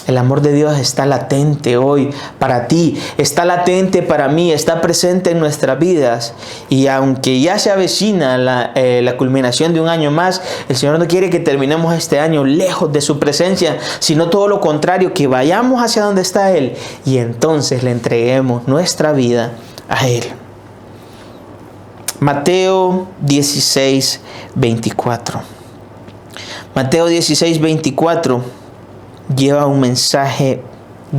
El amor de Dios está latente hoy para ti, está latente para mí, está presente en nuestras vidas. Y aunque ya se avecina la culminación de un año más, el Señor no quiere que terminemos este año lejos de su presencia, sino todo lo contrario, que vayamos hacia donde está Él y entonces le entreguemos nuestra vida a Él. Mateo 16, 24. Mateo 16, 24. Lleva un mensaje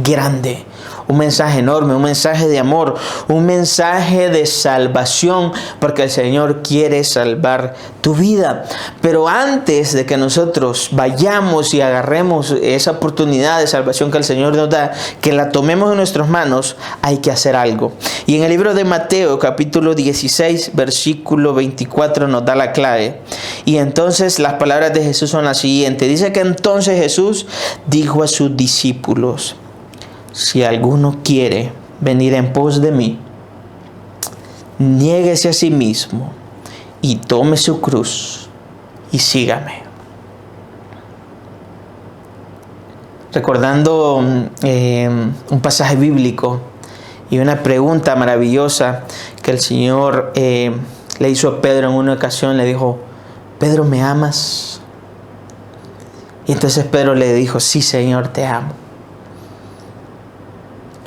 grande, un mensaje enorme, un mensaje de amor, un mensaje de salvación, porque el Señor quiere salvar tu vida. Pero antes de que nosotros vayamos y agarremos esa oportunidad de salvación que el Señor nos da, que la tomemos en nuestras manos, hay que hacer algo. Y en el libro de Mateo, capítulo 16, versículo 24, nos da la clave. Y entonces las palabras de Jesús son las siguientes. Dice que entonces Jesús dijo a sus discípulos: si alguno quiere venir en pos de mí, niéguese a sí mismo y tome su cruz y sígame. Recordando un pasaje bíblico y una pregunta maravillosa que el Señor le hizo a Pedro en una ocasión, le dijo: Pedro, ¿me amas? Y entonces Pedro le dijo: sí, Señor, te amo.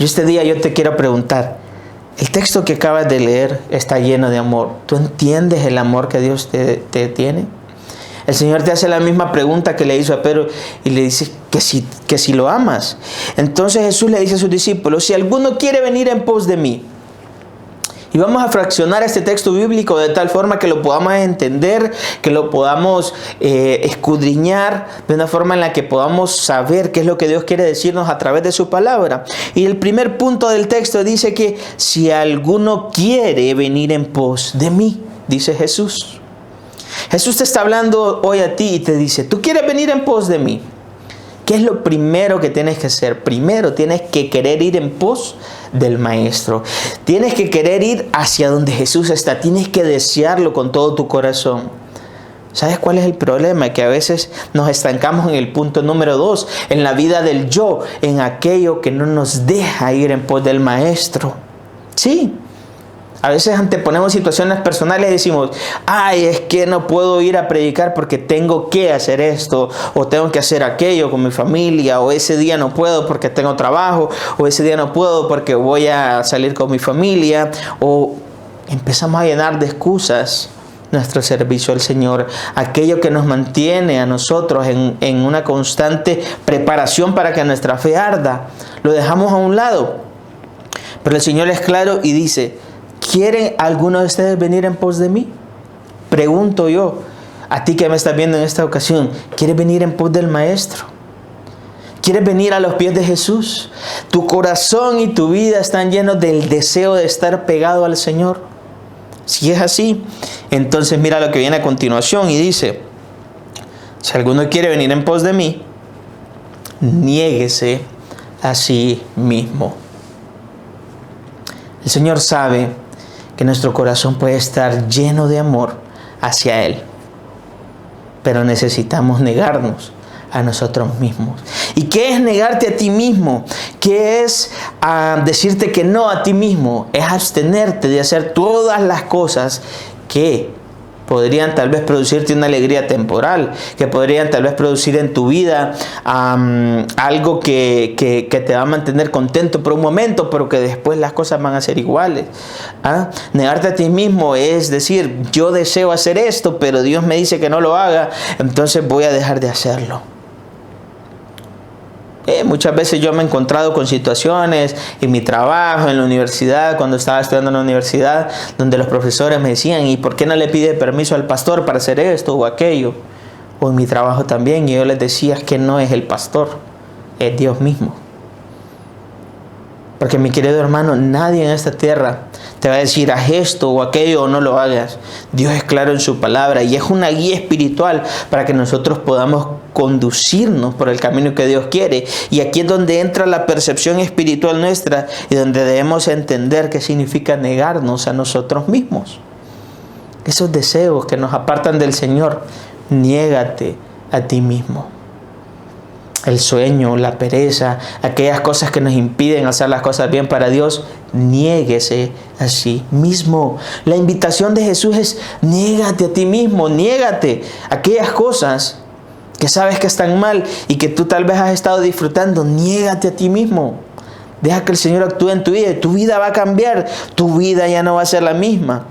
Y este día yo te quiero preguntar, el texto que acabas de leer está lleno de amor. ¿Tú entiendes el amor que Dios te tiene? El Señor te hace la misma pregunta que le hizo a Pedro y le dice que si lo amas. Entonces Jesús le dice a sus discípulos: si alguno quiere venir en pos de mí. Y vamos a fraccionar este texto bíblico de tal forma que lo podamos entender, que lo podamos escudriñar de una forma en la que podamos saber qué es lo que Dios quiere decirnos a través de su palabra. Y el primer punto del texto dice que si alguno quiere venir en pos de mí, dice Jesús. Jesús te está hablando hoy a ti y te dice: ¿tú quieres venir en pos de mí? ¿Qué es lo primero que tienes que hacer? Primero tienes que querer ir en pos del Maestro. Tienes que querer ir hacia donde Jesús está. Tienes que desearlo con todo tu corazón. ¿Sabes cuál es el problema? Que a veces nos estancamos en el punto número 2, en la vida del yo, en aquello que no nos deja ir en pos del Maestro. Sí. A veces anteponemos situaciones personales y decimos: ay, es que no puedo ir a predicar porque tengo que hacer esto, o tengo que hacer aquello con mi familia, o ese día no puedo porque tengo trabajo, o ese día no puedo porque voy a salir con mi familia, o empezamos a llenar de excusas nuestro servicio al Señor, aquello que nos mantiene a nosotros en una constante preparación para que nuestra fe arda, lo dejamos a un lado. Pero el Señor es claro y dice: ¿quieren algunos de ustedes venir en pos de mí? Pregunto yo, a ti que me estás viendo en esta ocasión, ¿quieres venir en pos del Maestro? ¿Quieres venir a los pies de Jesús? ¿Tu corazón y tu vida están llenos del deseo de estar pegado al Señor? Si es así, entonces mira lo que viene a continuación y dice: si alguno quiere venir en pos de mí, niéguese a sí mismo. El Señor sabe que nuestro corazón puede estar lleno de amor hacia Él, pero necesitamos negarnos a nosotros mismos. ¿Y qué es negarte a ti mismo? ¿Qué es decirte que no a ti mismo? Es abstenerte de hacer todas las cosas que podrían tal vez producirte una alegría temporal, que podrían tal vez producir en tu vida algo que te va a mantener contento por un momento, pero que después las cosas van a ser iguales. Negarte a ti mismo es decir: yo deseo hacer esto, pero Dios me dice que no lo haga, entonces voy a dejar de hacerlo. Muchas veces yo me he encontrado con situaciones en mi trabajo, en la universidad, cuando estaba estudiando en la universidad, donde los profesores me decían, ¿y por qué no le pide permiso al pastor para hacer esto o aquello? O en mi trabajo también, y yo les decía que no es el pastor, es Dios mismo. Porque mi querido hermano, nadie en esta tierra te va a decir haz esto o aquello o no lo hagas. Dios es claro en su palabra y es una guía espiritual para que nosotros podamos conducirnos por el camino que Dios quiere. Y aquí es donde entra la percepción espiritual nuestra y donde debemos entender qué significa negarnos a nosotros mismos. Esos deseos que nos apartan del Señor, niégate a ti mismo. El sueño, la pereza, aquellas cosas que nos impiden hacer las cosas bien para Dios, niéguese a sí mismo. La invitación de Jesús es niégate a ti mismo, niégate aquellas cosas que sabes que están mal y que tú tal vez has estado disfrutando, niégate a ti mismo. Deja que el Señor actúe en tu vida y tu vida va a cambiar, tu vida ya no va a ser la misma.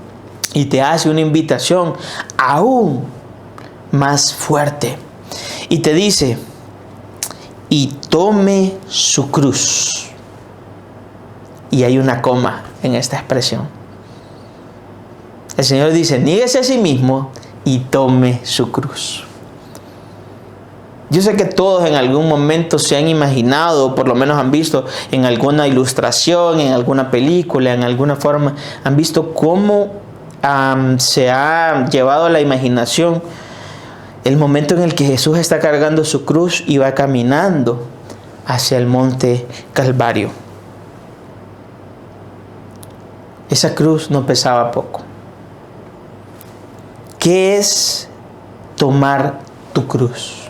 Y te hace una invitación aún más fuerte. Y te dice, y tome su cruz. Y hay una coma en esta expresión. El Señor dice, niéguese a sí mismo y tome su cruz. Yo sé que todos en algún momento se han imaginado, o por lo menos han visto en alguna ilustración, en alguna película, en alguna forma, han visto cómo se ha llevado a la imaginación el momento en el que Jesús está cargando su cruz y va caminando hacia el monte Calvario. Esa cruz no pesaba poco. ¿Qué es tomar tu cruz?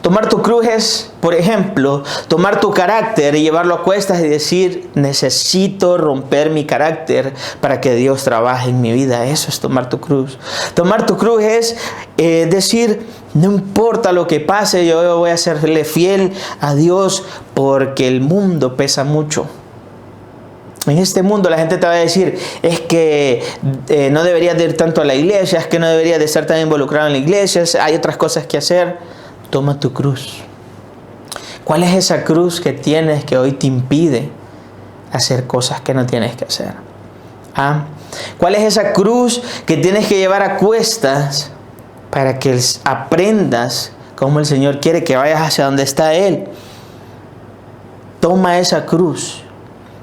Tomar tu cruz es, por ejemplo, tomar tu carácter y llevarlo a cuestas y decir, necesito romper mi carácter para que Dios trabaje en mi vida. Eso es tomar tu cruz. Tomar tu cruz es decir, no importa lo que pase, yo voy a serle fiel a Dios porque el mundo pesa mucho. En este mundo la gente te va a decir, es que no deberías de ir tanto a la iglesia, es que no deberías de estar tan involucrado en la iglesia, hay otras cosas que hacer. Toma tu cruz. ¿Cuál es esa cruz que tienes que hoy te impide hacer cosas que no tienes que hacer? ¿Cuál es esa cruz que tienes que llevar a cuestas para que aprendas cómo el Señor quiere que vayas hacia donde está Él? Toma esa cruz.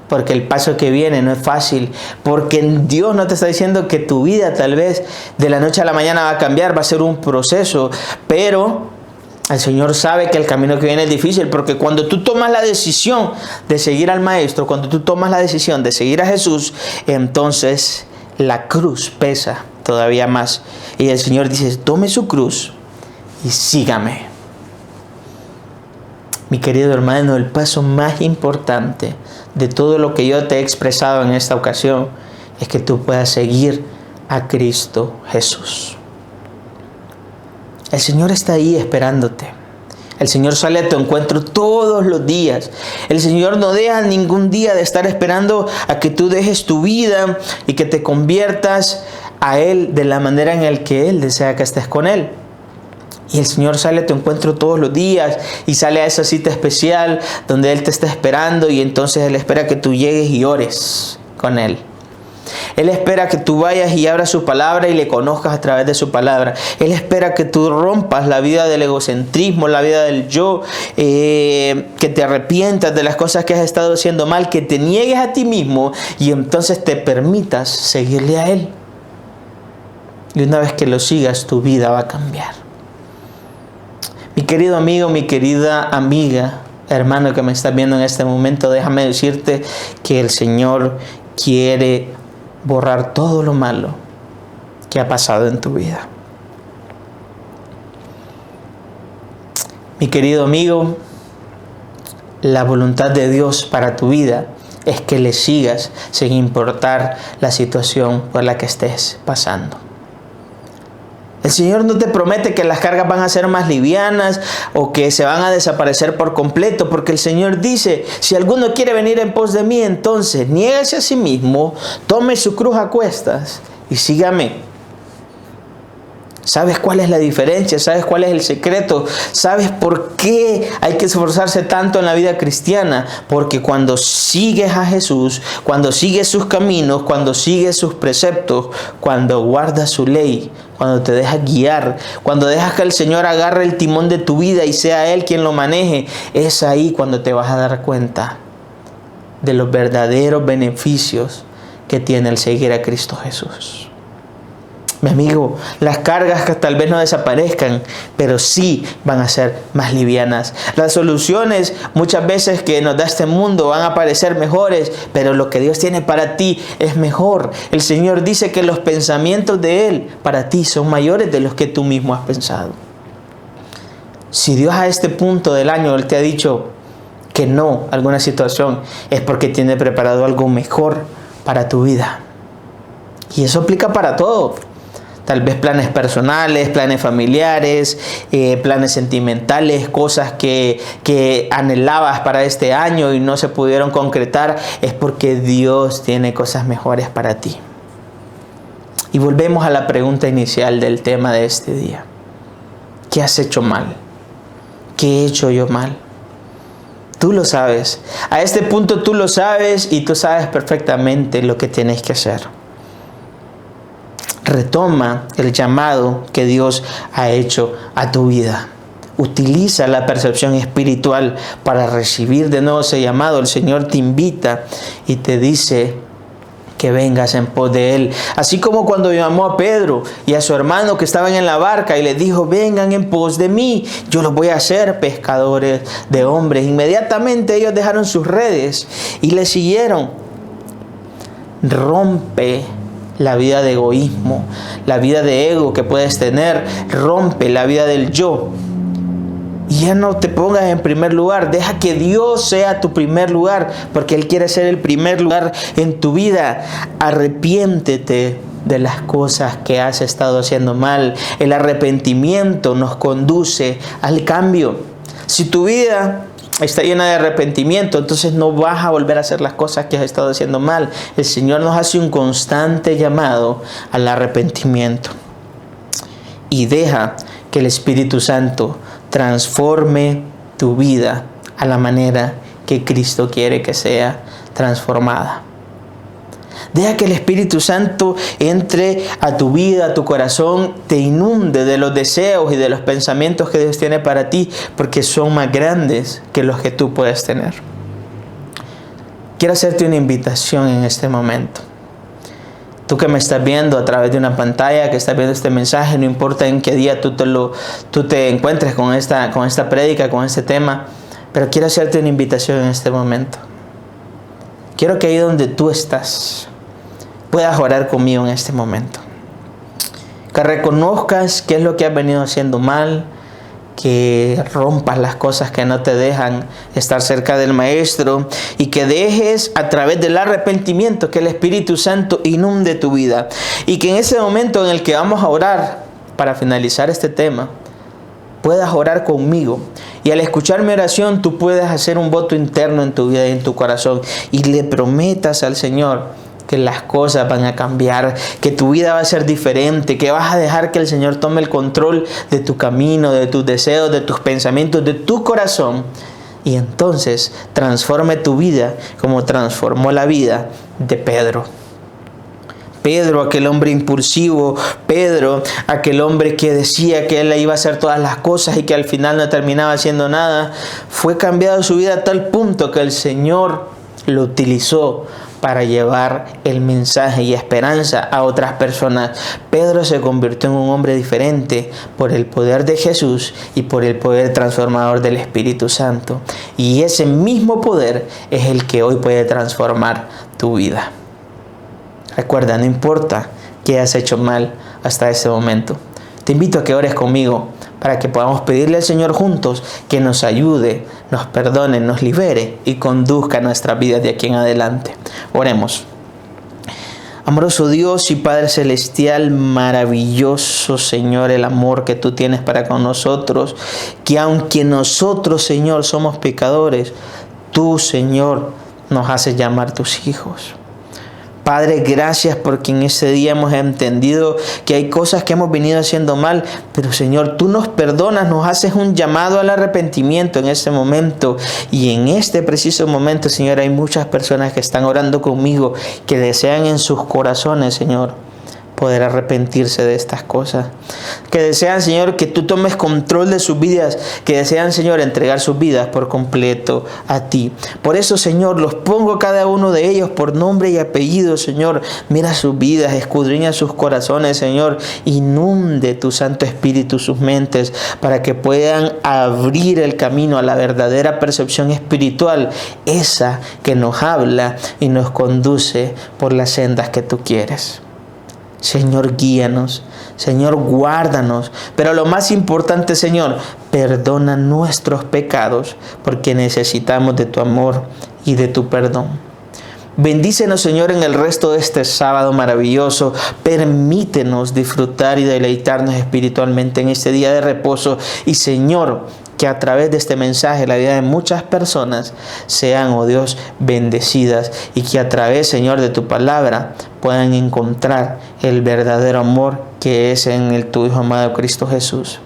Porque el paso que viene no es fácil. Porque Dios no te está diciendo que tu vida tal vez de la noche a la mañana va a cambiar, va a ser un proceso. Pero el Señor sabe que el camino que viene es difícil, porque cuando tú tomas la decisión de seguir al Maestro, cuando tú tomas la decisión de seguir a Jesús, entonces la cruz pesa todavía más. Y el Señor dice, tome su cruz y sígame. Mi querido hermano, el paso más importante de todo lo que yo te he expresado en esta ocasión es que tú puedas seguir a Cristo Jesús. El Señor está ahí esperándote. El Señor sale a tu encuentro todos los días. El Señor no deja ningún día de estar esperando a que tú dejes tu vida y que te conviertas a Él de la manera en la que Él desea que estés con Él. Y el Señor sale a tu encuentro todos los días y sale a esa cita especial donde Él te está esperando y entonces Él espera que tú llegues y ores con Él. Él espera que tú vayas y abras su palabra y le conozcas a través de su palabra. Él espera que tú rompas la vida del egocentrismo, la vida del yo, que te arrepientas de las cosas que has estado haciendo mal, que te niegues a ti mismo y entonces te permitas seguirle a Él. Y una vez que lo sigas, tu vida va a cambiar. Mi querido amigo, mi querida amiga, hermano que me estás viendo en este momento, déjame decirte que el Señor quiere borrar todo lo malo que ha pasado en tu vida. Mi querido amigo, la voluntad de Dios para tu vida es que le sigas sin importar la situación por la que estés pasando. El Señor no te promete que las cargas van a ser más livianas o que se van a desaparecer por completo, porque el Señor dice, si alguno quiere venir en pos de mí, entonces niéguese a sí mismo, tome su cruz a cuestas y sígame. ¿Sabes cuál es la diferencia? ¿Sabes cuál es el secreto? ¿Sabes por qué hay que esforzarse tanto en la vida cristiana? Porque cuando sigues a Jesús, cuando sigues sus caminos, cuando sigues sus preceptos, cuando guardas su ley, cuando te dejas guiar, cuando dejas que el Señor agarre el timón de tu vida y sea Él quien lo maneje, es ahí cuando te vas a dar cuenta de los verdaderos beneficios que tiene el seguir a Cristo Jesús. Mi amigo, las cargas que tal vez no desaparezcan, pero sí van a ser más livianas. Las soluciones muchas veces que nos da este mundo van a parecer mejores, pero lo que Dios tiene para ti es mejor. El Señor dice que los pensamientos de Él para ti son mayores de los que tú mismo has pensado. Si Dios a este punto del año Él te ha dicho que no a alguna situación, es porque tiene preparado algo mejor para tu vida. Y eso aplica para todo. Tal vez planes personales, planes familiares, planes sentimentales, cosas que anhelabas para este año y no se pudieron concretar, es porque Dios tiene cosas mejores para ti. Y volvemos a la pregunta inicial del tema de este día. ¿Qué has hecho mal? ¿Qué he hecho yo mal? Tú lo sabes. A este punto tú lo sabes y tú sabes perfectamente lo que tienes que hacer. Retoma el llamado que Dios ha hecho a tu vida. Utiliza la percepción espiritual para recibir de nuevo ese llamado. El Señor te invita y te dice que vengas en pos de Él. Así como cuando llamó a Pedro y a su hermano que estaban en la barca y les dijo, vengan en pos de mí, yo los voy a hacer pescadores de hombres. Inmediatamente ellos dejaron sus redes y le siguieron. Rompe la vida de egoísmo, la vida de ego que puedes tener, rompe la vida del yo. Y ya no te pongas en primer lugar, deja que Dios sea tu primer lugar, porque Él quiere ser el primer lugar en tu vida. Arrepiéntete de las cosas que has estado haciendo mal. El arrepentimiento nos conduce al cambio. Si tu vida está llena de arrepentimiento, entonces no vas a volver a hacer las cosas que has estado haciendo mal. El Señor nos hace un constante llamado al arrepentimiento. Y deja que el Espíritu Santo transforme tu vida a la manera que Cristo quiere que sea transformada. Deja que el Espíritu Santo entre a tu vida, a tu corazón, te inunde de los deseos y de los pensamientos que Dios tiene para ti, porque son más grandes que los que tú puedes tener. Quiero hacerte una invitación en este momento. Tú que me estás viendo a través de una pantalla, que estás viendo este mensaje, no importa en qué día tú te encuentres con esta prédica, con este tema, pero quiero hacerte una invitación en este momento. Quiero que ahí donde tú estás, puedas orar conmigo en este momento. Que reconozcas qué es lo que has venido haciendo mal, que rompas las cosas que no te dejan estar cerca del Maestro y que dejes a través del arrepentimiento que el Espíritu Santo inunde tu vida. Y que en ese momento en el que vamos a orar para finalizar este tema, puedas orar conmigo. Y al escuchar mi oración, tú puedes hacer un voto interno en tu vida y en tu corazón. Y le prometas al Señor que las cosas van a cambiar, que tu vida va a ser diferente, que vas a dejar que el Señor tome el control de tu camino, de tus deseos, de tus pensamientos, de tu corazón. Y entonces transforme tu vida como transformó la vida de Pedro. Pedro, aquel hombre impulsivo, Pedro, aquel hombre que decía que él iba a hacer todas las cosas y que al final no terminaba haciendo nada, fue cambiado su vida a tal punto que el Señor lo utilizó para llevar el mensaje y esperanza a otras personas. Pedro se convirtió en un hombre diferente por el poder de Jesús y por el poder transformador del Espíritu Santo. Y ese mismo poder es el que hoy puede transformar tu vida. Recuerda, no importa qué has hecho mal hasta ese momento. Te invito a que ores conmigo para que podamos pedirle al Señor juntos que nos ayude, nos perdone, nos libere y conduzca nuestras vidas de aquí en adelante. Oremos. Amoroso Dios y Padre Celestial, maravilloso Señor, el amor que tú tienes para con nosotros, que aunque nosotros, Señor, somos pecadores, tú, Señor, nos haces llamar tus hijos. Padre, gracias porque en ese día hemos entendido que hay cosas que hemos venido haciendo mal, pero Señor, tú nos perdonas, nos haces un llamado al arrepentimiento en ese momento. Y en este preciso momento, Señor, hay muchas personas que están orando conmigo, que desean en sus corazones, Señor, poder arrepentirse de estas cosas, que desean, Señor, que tú tomes control de sus vidas, que desean, Señor, entregar sus vidas por completo a ti. Por eso, Señor, los pongo cada uno de ellos por nombre y apellido, Señor. Mira sus vidas, escudriña sus corazones, Señor. Inunde tu Santo Espíritu sus mentes para que puedan abrir el camino a la verdadera percepción espiritual, esa que nos habla y nos conduce por las sendas que tú quieres. Señor, guíanos, Señor, guárdanos, pero lo más importante, Señor, perdona nuestros pecados, porque necesitamos de tu amor y de tu perdón. Bendícenos, Señor, en el resto de este sábado maravilloso. Permítenos disfrutar y deleitarnos espiritualmente en este día de reposo. Y, Señor, que a través de este mensaje la vida de muchas personas sean, oh Dios, bendecidas, y que a través, Señor, de tu palabra puedan encontrar el verdadero amor que es en el tu Hijo amado Cristo Jesús.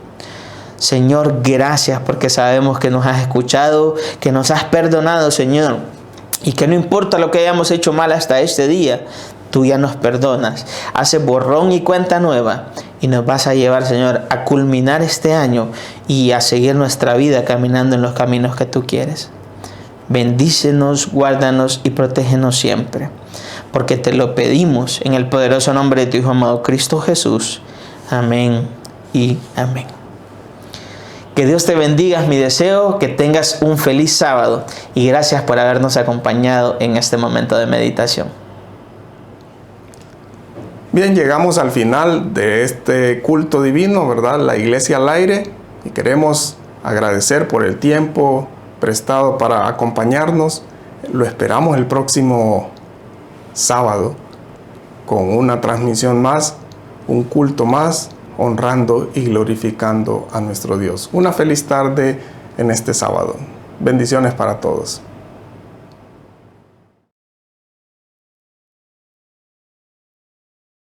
Señor, gracias porque sabemos que nos has escuchado, que nos has perdonado, Señor, y que no importa lo que hayamos hecho mal hasta este día, tú ya nos perdonas, haces borrón y cuenta nueva, y nos vas a llevar, Señor, a culminar este año y a seguir nuestra vida caminando en los caminos que tú quieres. Bendícenos, guárdanos y protégenos siempre, porque te lo pedimos en el poderoso nombre de tu Hijo amado Cristo Jesús. Amén y amén. Que Dios te bendiga, es mi deseo, que tengas un feliz sábado y gracias por habernos acompañado en este momento de meditación. Bien, llegamos al final de este culto divino, ¿verdad? La Iglesia al Aire, y queremos agradecer por el tiempo prestado para acompañarnos. Lo esperamos el próximo sábado con una transmisión más, un culto más, honrando y glorificando a nuestro Dios. Una feliz tarde en este sábado. Bendiciones para todos.